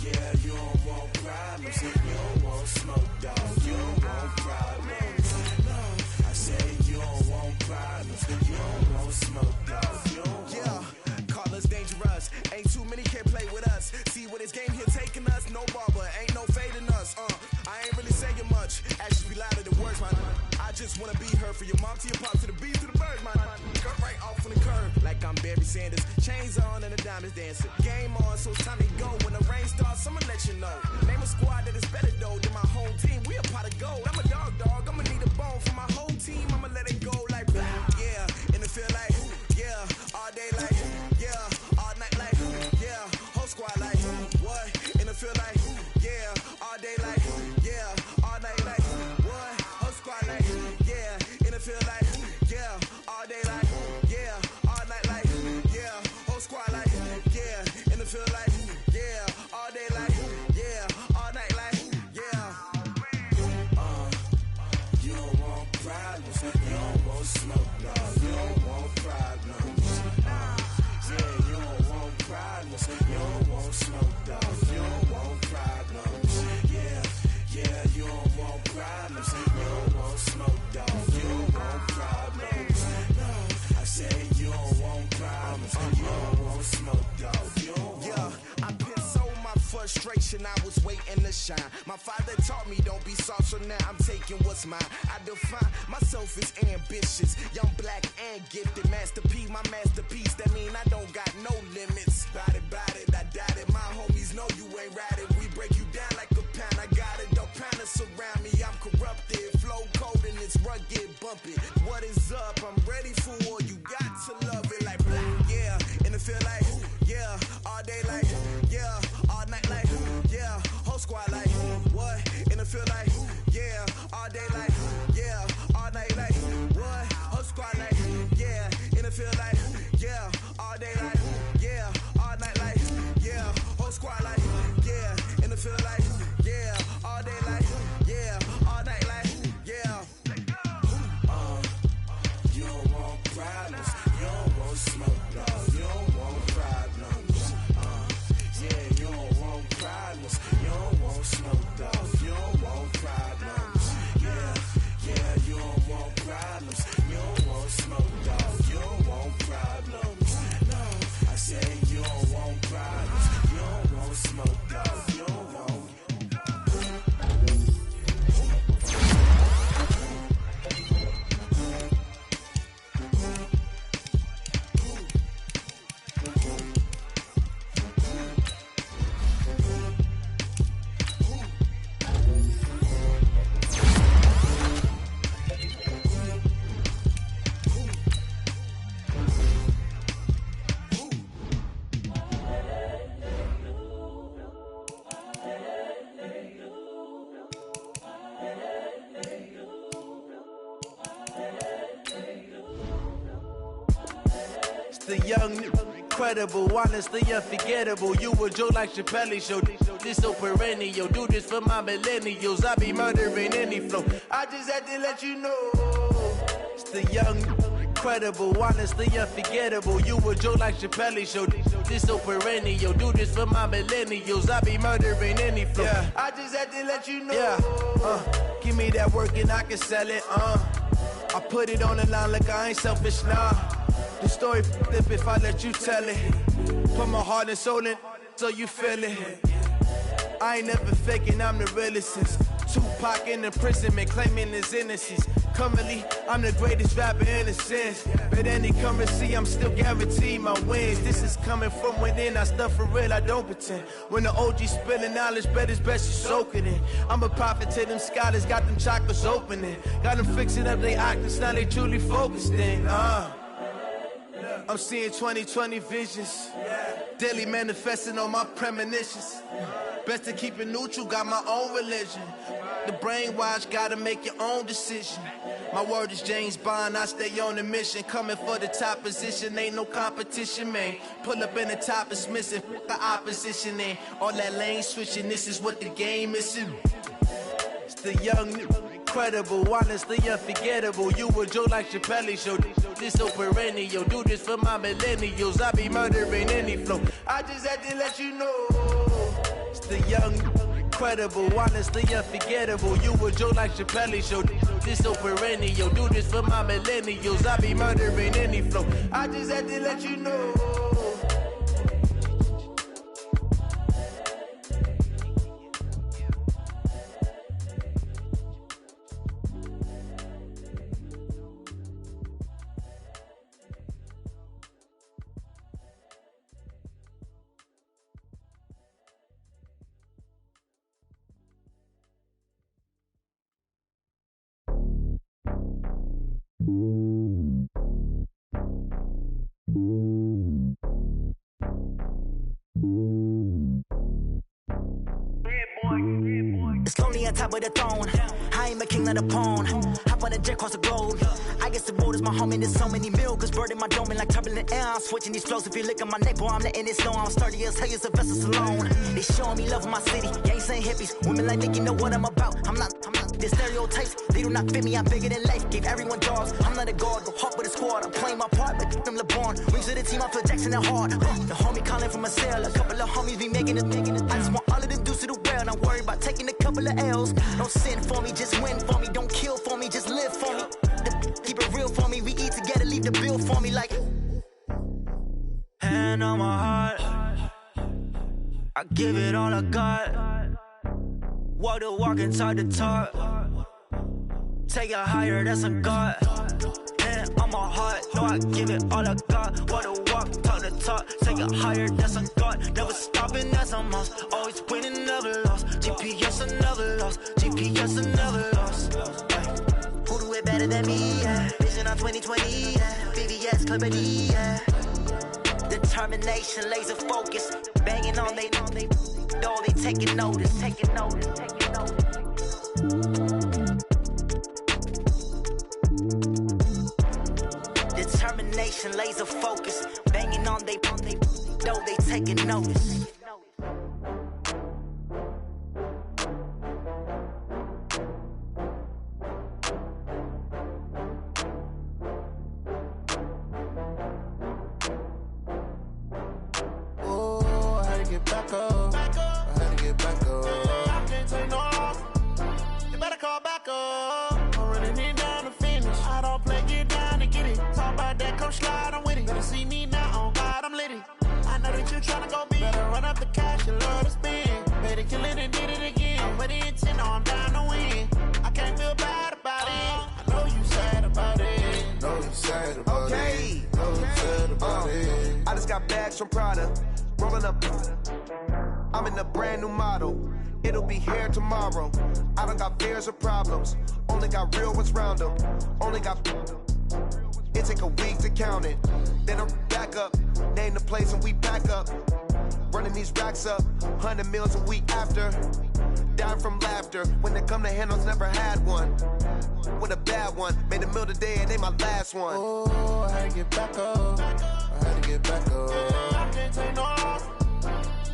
Yeah, you don't want problems. You don't want smoke, dog. You don't want problems. No, I say you don't want problems. You don't want smoke, dog. You don't want. Call us dangerous. Ain't too many can play with us. See where this game here taking us. No barber, ain't no fading us. I ain't really saying much. Actions be louder than words, man. I just wanna be her for your mom to your pop to the beat to the bird, man. Cut right off on the curb like I'm Barry Sanders. Chains on and the diamonds dancing. Game on, so it's time to go. When the rain starts, I'ma let you know. Name a squad that is better though than my home team. We a pot of gold. I'm a dog. I'ma need a bone for my whole team. I'ma let it go like yeah. And it feel like yeah. All day like yeah. All night like yeah. Whole squad like what? And it feel like yeah. All day like yeah. All night like what? Whole squad like yeah. And it feel like yeah. All day like yeah. All night like yeah. Whole squad like yeah. And it feel like yeah. All day like yeah. All night like yeah. You don't want problems. You don't want smoke, no. You don't want problems. Yeah, you don't want problems. You don't want smoke, dog. You don't want problems. Yeah, you don't want problems. You don't want smoke, dog. You don't want problems. No, I say you don't want problems. You don't want smoke, dog. You don't want. I been so my frustration, I was waiting to shine. My father taught me don't be soft, so now I'm taking what's mine. I define myself as ambitious, young, black, and gifted. Master P, my masterpiece. That mean I don't got no limits. Bout it, I doubt it. My homies know you ain't ratted. We break you down like a pound. I got it, don't panic surround me. I'm corrupted, flow cold and it's rugged, bumpy. What is up? I'm ready for war. You got to love it like black, yeah. And it feel like yeah. All day like yeah. All night like yeah. Whole squad like what? And it feel like yeah. All day like yeah. All night like what? Whole squad like yeah. And it feel like yeah. All day like yeah. All night like yeah. Whole squad like yeah. And it feel like yeah. All day like yeah. All night like yeah. You don't want problems. You don't want smoke, no. You don't want problems. Yeah, you don't want problems. You don't want smoke, dog. You don't want problems. Yeah, you don't want problems. You don't want smoke, dog. You don't want problems. No, I say you don't want problems. You don't want smoke, dog. You don't want. The young, incredible, honestly unforgettable. You a joke like Chappelle show. This so perennial. Do this for my millennials. I be murdering any flow. I just had to let you know. It's the young, incredible, honestly unforgettable. You a joke like Chappelle show. This so perennial. Do this for my millennials. I be murdering any flow. Yeah. I just had to let you know. Yeah. Give me that work and I can sell it. I put it on the line like I ain't selfish, nah. The story flip if I let you tell it. Put my heart and soul in so you feel it. I ain't never faking, I'm the realest since Tupac in imprisonment, claiming his innocence. Currently, I'm the greatest rapper in a sense. But any currency, I'm still guaranteed my wins. This is coming from within, I stuff for real, I don't pretend. When the OG spilling knowledge, bet it's best you soak it in. I'm a prophet to them scholars, got them chakras opening. Got them fixing up they octaves, now they truly focused in. I'm seeing 2020 visions. Daily manifesting on my premonitions. Best to keep it neutral, got my own religion. The brainwash, gotta make your own decision. My word is James Bond, I stay on a mission. Coming for the top position, ain't no competition, man. Pull up in the top, it's missing, fuck the opposition, and all that lane switching, this is what the game is. It's the young incredible, honestly unforgettable. You a Joe like Chappelle show. This so perennial. Do this for my millennials. I be murdering any flow. I just had to let you know. It's the young, incredible, honestly unforgettable. You a Joe like Chappelle show. This so perennial. Do this for my millennials. I be murdering any flow. I just had to let you know. It's lonely on top of the throne. I ain't a king of the pawn. Hop on a jet across the globe. I guess the road is my home and there's so many milk. Bird in my dome and like turbulent air. I'm switching these flows. If you look at my neck, boy, I'm letting it slow. I'm sturdy as hell, as a vessel alone. They showing me love in my city. Gangs ain't hippies. Women like Nick, you know what I'm about. I'm not. The stereotypes, they do not fit me. I'm bigger than life. Gave everyone jobs. I'm not a guard, go hard with a squad. I'm playing my part, but I'm LeBron. Wings of the team, I feel Jackson and hard. The homie calling from a cell. A couple of homies be making it. I just want all of them dudes to do well. Not worry about taking a couple of L's. Don't sin for me, just win for me. Don't kill for me, just live for me. Keep it real for me. We eat together, leave the bill for me like. Hand on my heart, I give it all I got. Walk the walk and talk the talk. Take it higher, that's a God. Hand on my heart, no, I give it all I got. Walk the walk, talk the talk. Take it higher, that's a God. Never stopping, that's a must. Always winning, never lost. GPS, I never lost. GPS, I never lost. Who do it better than me? Yeah. Vision on 2020, yeah. VVS, Clarity, yeah. Determination, laser focus. Banging on they know they taking notice, taking notice, taking notice. Determination, laser focus. Banging on they know they taking notice. Get back up. I had to get back up. I can't take no off. You better call back up. I'm running it down to finish. I don't play, get down to get it. Talk about that, come slide, I'm with it. Better see me now, on God, I'm litty. I know that you tryna go big. Better run up the cash, you love to spend. Better kill it and did it again. I'm with the intent, no, I'm down to win. I can't feel bad about it. I know you sad about it. Know you sad about it. Know you sad about it. I just got bags from Prada. Rolling up, I'm in a brand new model. It'll be here tomorrow. I don't got fears or problems. Only got real ones round them. Only got. It take a week to count it. Then I'm back up. Name the place and we pack up. Running these racks up. 100 meals a week after. Down from laughter. When they come to handles, never had one. With a bad one. Made a meal today and they my last one. Oh, I had to get back up. I had to get back up. I can't take no off.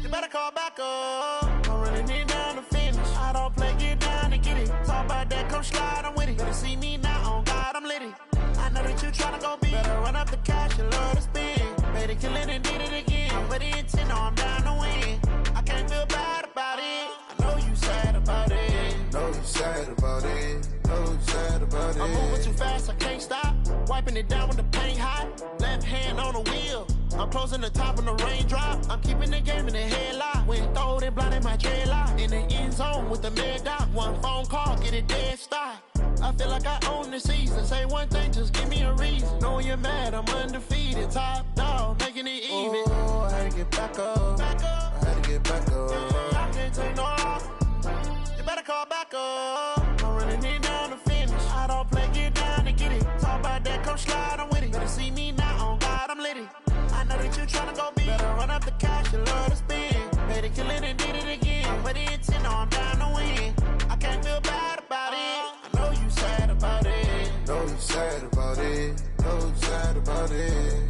You better call back up. I'm running it down to finish. I don't play, get down to get it. Talk about that, come slide, I'm with it. Better see me now, on God, I'm litty. I know that you tryna go big. Better run up the cash, you love to spend. Better kill it and did it again. I'm with the intent, no, I'm down to win. I can't feel bad about it. I know you sad about it. Know you sad about it. Know you sad about it. I'm moving too fast, I can't stop. Wiping it down with the paint hot. Left hand on the wheel. I'm closing the top on the raindrop. I'm keeping the game in the headlock. When throwed and blinded my dreadlock. In the end zone with the mad dot. One phone call, get it dead stop. I feel like I own the season. Say one thing, just give me a reason. Knowing you're mad, I'm undefeated. Top dog, making it even. Oh, I had to get back up. I had to get back up. I can't take no off. You better call back up. I'm running it down to finish. I don't play, get down to get it. Talk about that, come slide, I'm with it. Better see me now, on God, I'm litty. I know that you tryna go big. Better run up the cash, you love to spend. Better kill it and did it again. I'm with the intent, no, I'm down to win. I can't feel bad about it. I know you sad about it. Know you sad about it. Know you sad about it.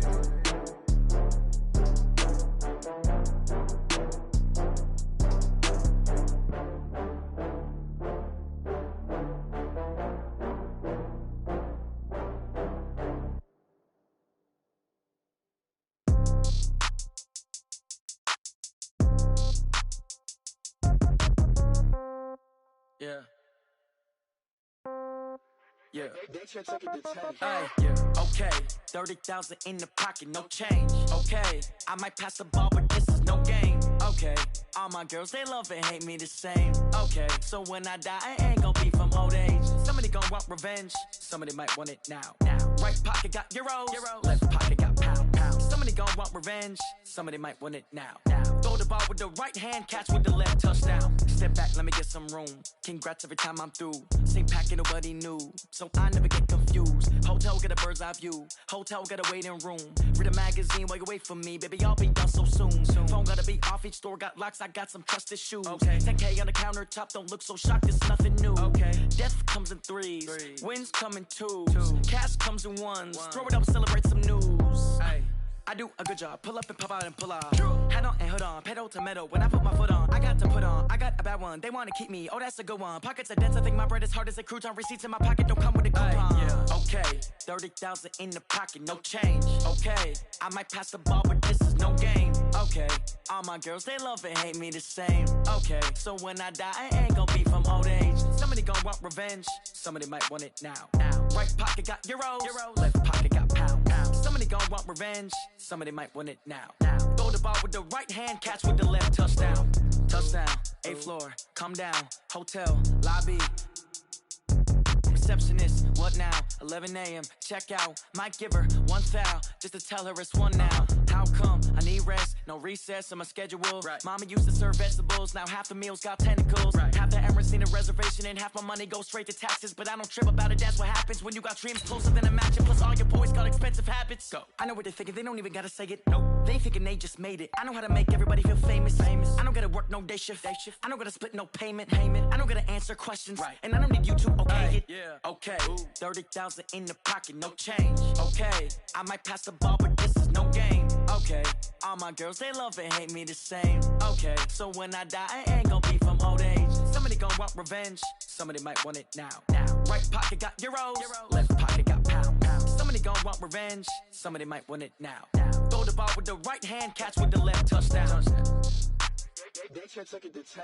Yeah. Okay, 30,000 in the pocket, no change. Okay, I might pass the ball, but this is no game. Okay, all my girls, they love and hate me the same. Okay, so when I die, I ain't gon' be from old age. Somebody gon' want revenge, somebody might want it now. Right pocket got euros, left pocket got pound. Somebody gon' want revenge, somebody might want it now. Throw the ball with the right hand, catch with the left, touchdown. Step back, let me get some room. Congrats every time I'm through. Same packet, nobody knew, so I never get confused. Hotel get a bird's eye view, hotel get a waiting room. Read a magazine while you wait for me, baby, I'll be done so soon. Phone gotta be off, each store got locks, I got some trusted shoes. 10K on the countertop, don't look so shocked, it's nothing new. Death comes in threes, wins come in twos, cash comes in ones. Throw it up, celebrate some news. I do a good job, pull up and pop out and pull off. Head on and hood on, pedal to metal. When I put my foot on, I got to put on. I got a bad one, they wanna keep me, oh that's a good one. Pockets are dense, I think my bread is hard as a crouton. Receipts in my pocket don't come with a coupon. Okay, 30,000 in the pocket, no change. Okay, I might pass the ball, but this is no game. Okay, all my girls, they love and hate me the same. Okay, so when I die, I ain't gon' be from old age. Somebody gon' want revenge, somebody might want it now. Right pocket got euros, left pocket got pound. Somebody gon' want revenge, somebody might want it now. Throw the ball with the right hand, catch with the left, touchdown. Touchdown, 8th floor, come down, hotel, lobby. Receptionist, what now? 11 a.m., check out. Might give her one foul, just to tell her it's one now. How come? I need rest, no recess in my schedule. Mama used to serve vegetables, now half the meals got tentacles. Half the Emirates need a reservation and half my money goes straight to taxes. But I don't trip about it, that's what happens when you got dreams closer than a match. And plus all your boys got expensive habits. Go. I know what they're thinking, they don't even gotta say it. Nope. They thinking they just made it. I know how to make everybody feel famous. I don't gotta work no day shift. I don't gotta split no payment. I don't gotta answer questions. And I don't need you to okay it. Okay, 30,000 in the pocket, no change. Okay, I might pass the ball, but this is no game. Okay, all my girls, they love and hate me the same. Okay, so when I die, I ain't gon' be from old age. Somebody gon' want revenge, somebody might want it now. Right pocket got euros, left pocket got pound. Somebody gon' want revenge, somebody might want it now. Throw the ball with the right hand, catch with the left, touchdown. They should take it to 10.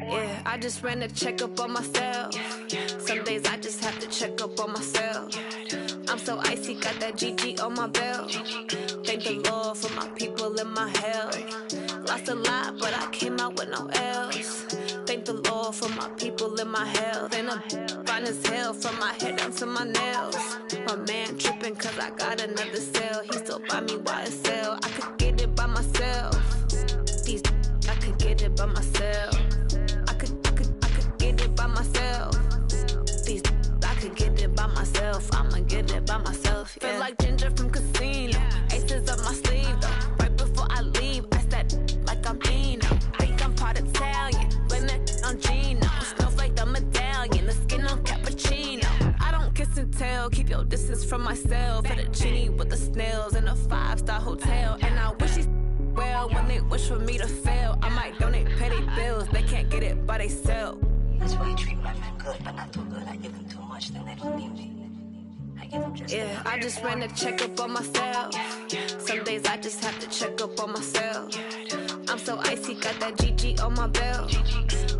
Yeah, I just ran a checkup on myself. Some days I just have to check up on myself. I'm so icy, got that GG on my belt. Thank the Lord for my people and my health. Lost a lot, but I came out with no L's. Thank the Lord for my people and my health. And I'm fine as hell from my head down to my nails. My man tripping cause I got another cell. He still buy me YSL. I could get it by myself. These I could get it by myself. I could get it by myself. These I could get it by myself. I'ma get it by myself. Yeah. Feel like Ginger from Casino. Aces up my sleeve though. Right before I leave, I said like I'm Dino. Think I'm part Italian, blame that on Gino. Smells like the medallion, the skin on cappuccino. I don't kiss and tell, keep your distance from myself. At a genie with the snails in a 5-star hotel. And I wish he's well when they wish for me to fail. I might donate petty bills, they can't get it by they sell. That's why you treat my friend good, but not too good. I give them too much, then they don't need me. I give them just enough. I just ran a checkup on myself. Some days I just have to check up on myself. I'm so icy, got that GG on my belt.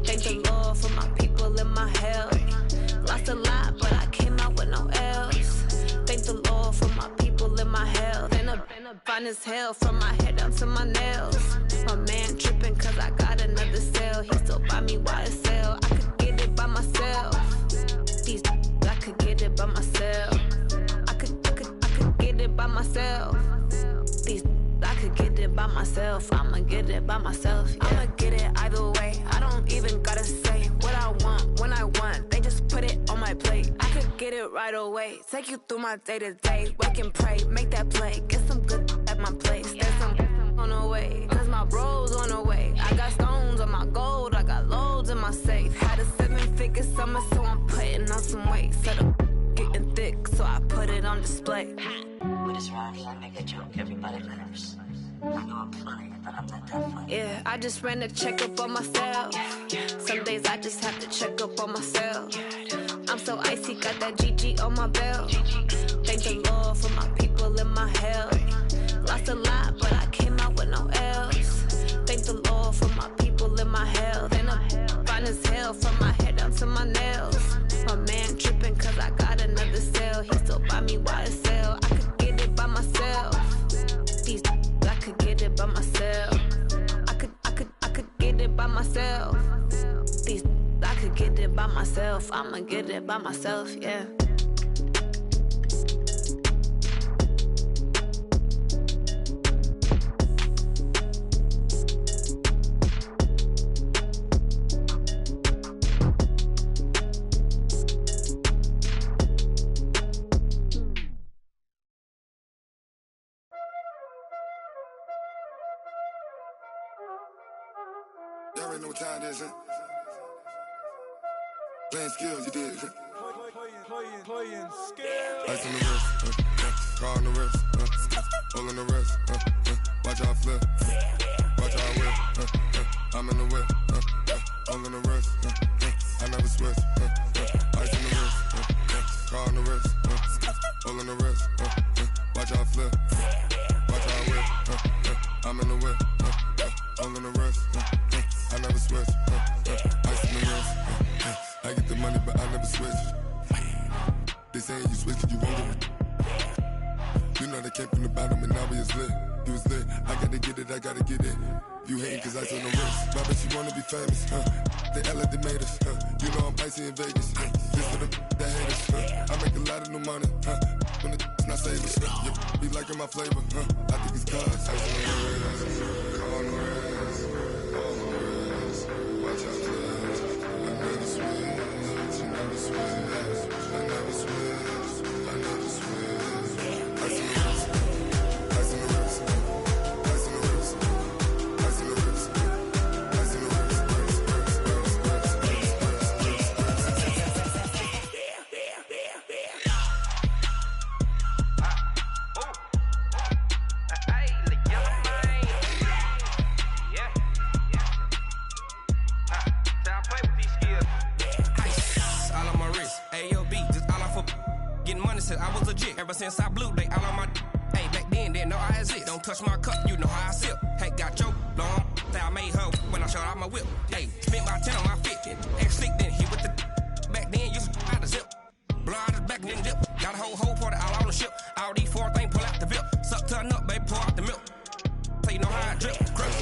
Thank the Lord for my people and my health. Lost a lot, but I came out with no L's. Thank the Lord for my people and my health. And I'm fine as hell from my head down to my nails. My man tripping cause I got another cell. He still buy me YSL. I could get it by myself. These I could get it by myself. I could get it by myself. These I could get it by myself. I'ma get it by myself. Yeah. I'ma get it either way. I don't even gotta say what I want when I want. They just put it on my plate. I could get it right away. Take you through my day to day. Wake and pray, make that play. Get some good at my place. There's some on the way, cause my bro's on the way. I got stones on my gold, I got loads in my safe. Had a 7-figure summer, so I'm putting on some weight. Set up getting thick, so I put it on display. With this round, I make a joke, everybody laughs. I know I'm funny, but I'm not that funny. Yeah, I just ran a checkup on myself. Some days I just have to check up on myself. I'm so icy, got that GG on my belt. Thank the Lord for my people in my health. Lost a lot, but I came out with no L's. Thank the Lord for my people in my health. And I'm fine as hell from my head down to my nails. My man tripping cause I got another cell. He still buy me YSL. I could get it by myself. These I could get it by myself. I could get it by myself. These I could get it by myself. I'ma get it by myself, yeah. Y'all already know what time it is, huh? Playing skills, you did. Playing skills. Ice on the wrist, car on the wrist, hole in the wrist, watch how I flip, watch how I whip, I'm in the whip, hole in the wrist, I never switch, ice on the wrist, car on the wrist, hole in the wrist, watch how I flip, watch how I whip, I'm in the whip, hole in the wrist, I never switch, ice in the wrist, I get the money but I never switch. They say you switch cause you won't get it. You know they came from the bottom and now we is lit. You was lit, I gotta get it, I gotta get it. You hating cause ice on the wrist. My bitch, you wanna be famous, They act like they made us, You know I'm icy in Vegas, This for the that hate us, I make a lot of new money, When the not savers, Be liking my flavor, I think it's cause ice on the wrist, car on the wrist, all on the wrist. Watch out, cuz I never switch, you never switch. I never switch, I never switch. Ice in the wrist, ice in the wrist, ice in the wrist, ice in the wrist, ice in the wrist, I was legit ever since I blew they all on my hey back then didn't know I exist. Don't touch my cup, you know how I sip. Hey, got your long that I made her when I showed out my whip. Hey, spent my 10 on my fit. X slick then hit with the back then used to out the zip. Blow out his back and then dip. Got a whole party all on the ship. All these four things pull out the VIP. Suck turn up, baby, pour out the milk. So you know how I drip. Crush.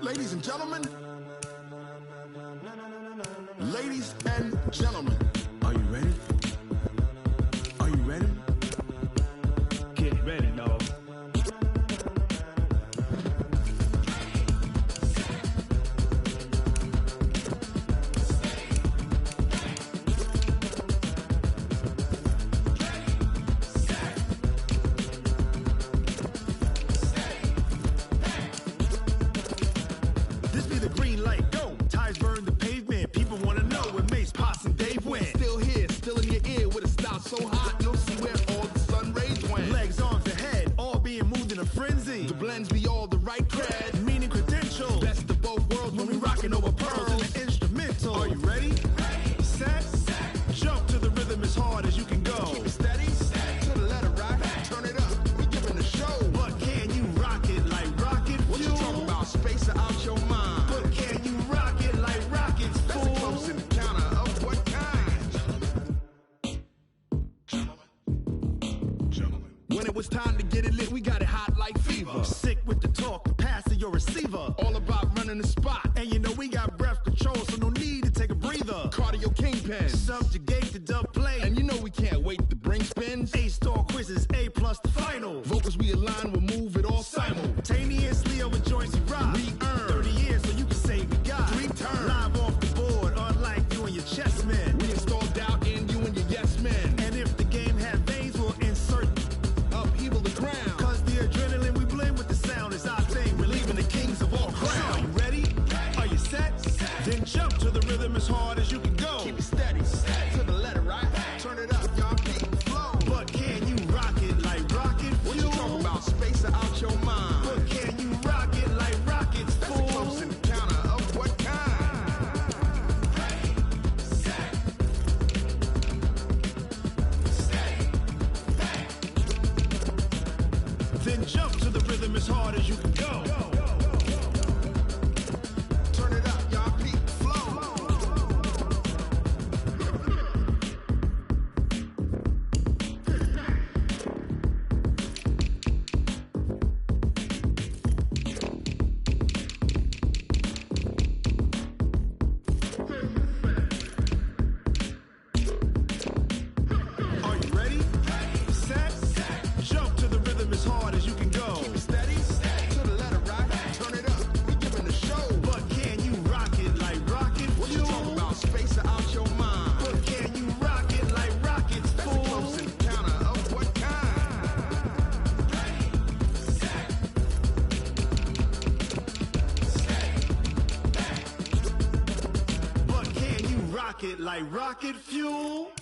Ladies and gentlemen, ladies and gentlemen, are you ready? Are you ready? Get ready, dog. So hot, you'll see where all the sun rays went. Legs, arms, ahead, all being moved in a frenzy. The blends be all the right cred, meaning credentials. Best of both worlds when we rockin' over pearls and the instrumental. Are you ready? Set. it's time to get it lit. We got it hot like fever. Sick with the talk, the pass to your receiver. All about running the spot. And you know we got breath control, so no need to take a breather. Cardio kingpin, subjugate the dub play. And you know we can't wait to bring spins. A-star quizzes, A+ the final. Vocals we align, we'll move it all simultaneously over joints we rock. We earn 30 years so you can say we got 3 turns. Live off the board, unlike you and your chess men. We install doubt in you and your yes men. And if the game had veins, we'll insert upheaval the ground. Cause the adrenaline we blend with the sound is our thing. We're leaving the kings of all crowns. Are you ready? Are you set? Then jump to the rhythm as hard as you can go. Keep it steady, to the letter, right? Turn it up, y'all keep it flow. But can you rock it like rocket fuel? What you talking about? Space out your mind. But can you rock it like rockets, fool? That's a close encounter of what kind? Set. Then jump to the rhythm as hard as you can go. Turn it up, y'all peak flow. Are you ready? Set. Jump to the rhythm as hard as you can go. Keep it steady, to the letter, right? Turn it up, we giving the show. But can you rock it like rocket fuel? What you talking about? Space out your mind. But can you rock it like rockets, fool? That's a close encounter of what kind? But can you rock it like rocket fuel?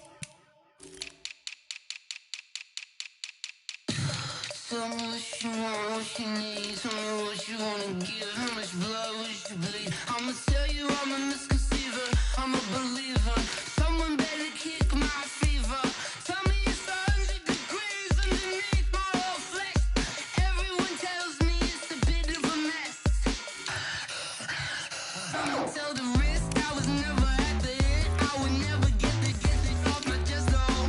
Tell me what you want, what you need. Tell me what you wanna give. How much blood would you bleed? I'ma tell you I'm a misconceiver. I'm a believer. Someone better kick my fever. Tell me it's 100 degrees underneath my whole flesh. Everyone tells me it's a bit of a mess. I'ma tell the risk I was never at the hit. I would never get it off my chest though.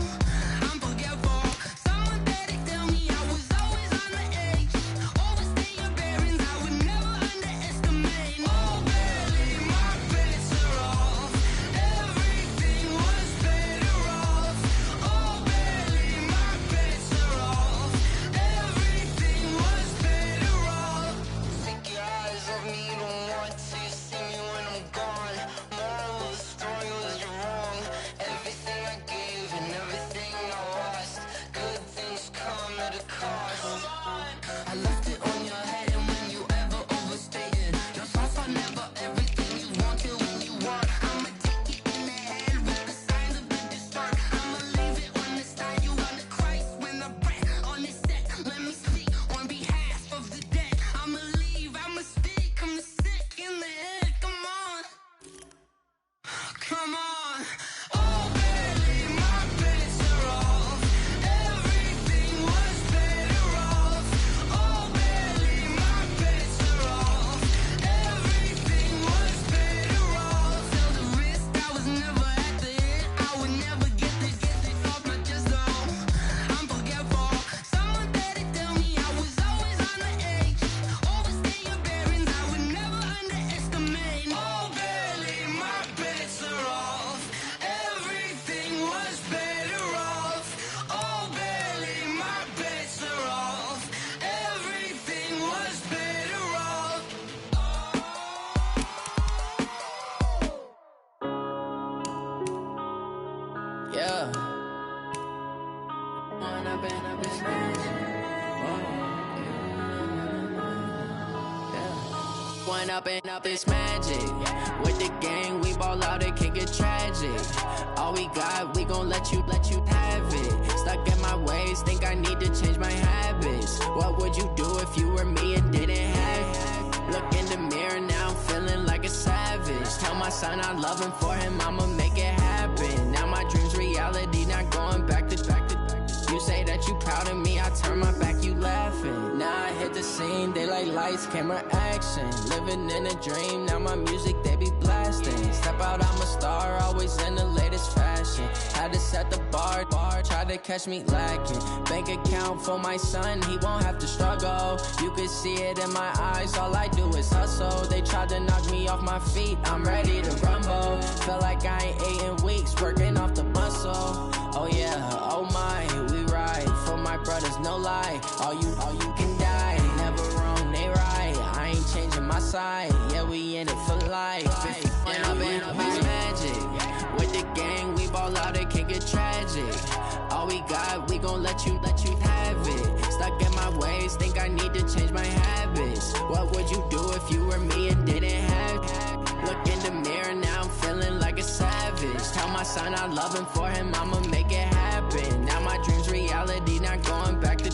I'm forgetful. Someone better tell me I was always on the edge. Overstay your bearings, I would never underestimate. Oh, barely, my bets are off. Everything was better off. Oh, barely, my bets are off. Everything was better off. Take your eyes off me, you don't want to see me when I'm gone. Moral of the story was you're wrong. Everything I gave and everything I lost. Good things come at a cost. I left it on your head, and when you ever overstay it, your thoughts are never everything you want till when you want. I'ma take it in the head with the signs of the distort. I'ma leave it on the side. You on the Christ when the breath on the set. Let me speak on behalf of the dead. I'ma leave, I'ma speak. I'm sick in the head. Come on, come on. Oh, barely, my bets are off. Everything was better off. Oh, barely, my bets are off. Everything was better off. Tell the risk I was never at the hit. I would never get it off my chest though. I'm forgetful. Someone better tell me I was always on the edge. Overstay your bearings, I would never underestimate. Oh, barely, my bets are off. Everything was better off. Oh, barely, my bets are off. Everything was better off. Yeah. Wind up and it's magic. Yeah. Wind up and it's magic. With the gang, we ball out, it can get tragic. All we got, we gon' let you have it. Stuck in my ways, think I need to change my habits. What would you do if you were me and didn't have it? Look in the mirror now, I'm feeling like a savage. Tell my son I love him, for him I'ma make it happen. Now my dream's reality, not going back to. You say that you proud of me, I turn my back, you laughing. Now I hit the scene, they like lights, camera, action. Living in a dream, now my music, they be blasting. Step out, I'm a star, always in the latest fashion. Had to set the bar, try tried to catch me lacking. Bank account for my son, he won't have to struggle. You could see it in my eyes, all I do is hustle. They tried to knock me off my feet, I'm ready to rumble. Felt like I ain't ate in weeks, working off the muscle. Oh yeah, oh my, we ride for my brothers, no lie. All you can die, never wrong, they right. I ain't changing my side, yeah, we in it for life. And I've been magic with the gang, we ball out, it can get tragic. All we got, we gon' let you have it. Stuck in my ways, think I need to change my habits. What would you do if you were me and didn't have it? Look in the mirror, now I'm feeling like a savage. Tell my son I love him, for him I'ma make it happen. Now my dream's reality, not going back to.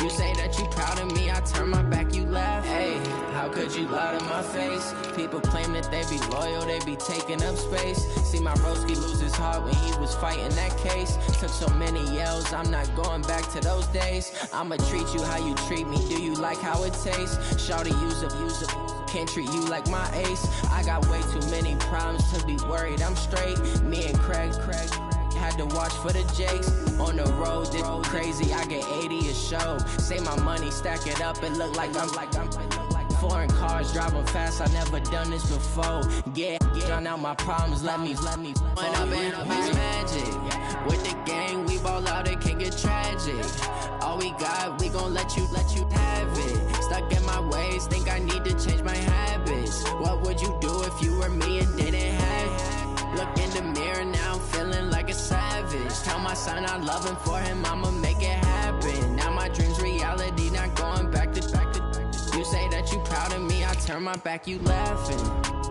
You say that you proud of me, I turn my back, you laugh. Hey, how could you lie to my face? People claim that they be loyal, they be taking up space. See my broski lose his heart when he was fighting that case. Took so many yells, I'm not going back to those days. I'ma treat you how you treat me, do you like how it tastes? Shawty, use up, can't treat you like my ace. I got way too many problems to be worried, I'm straight. Me and Craig had to watch for the Jakes. On the road, this crazy, I get 80 a show. Say my money, stack it up, it look like I'm foreign cars, driving fast, I never done this before. Yeah, drown out my problems, let me When I've been magic with the gang, we ball out, it can get tragic. All we got, we gon' let you have it. Stuck in my ways, think I need to change my habits. What would you do if you were me and didn't have it? Look in the mirror, now I'm feeling like a savage. Tell my son I love him, for him I'ma make it happen. Now my dream's reality, not going back to. You say that you proud of me, I turn my back, you laughing.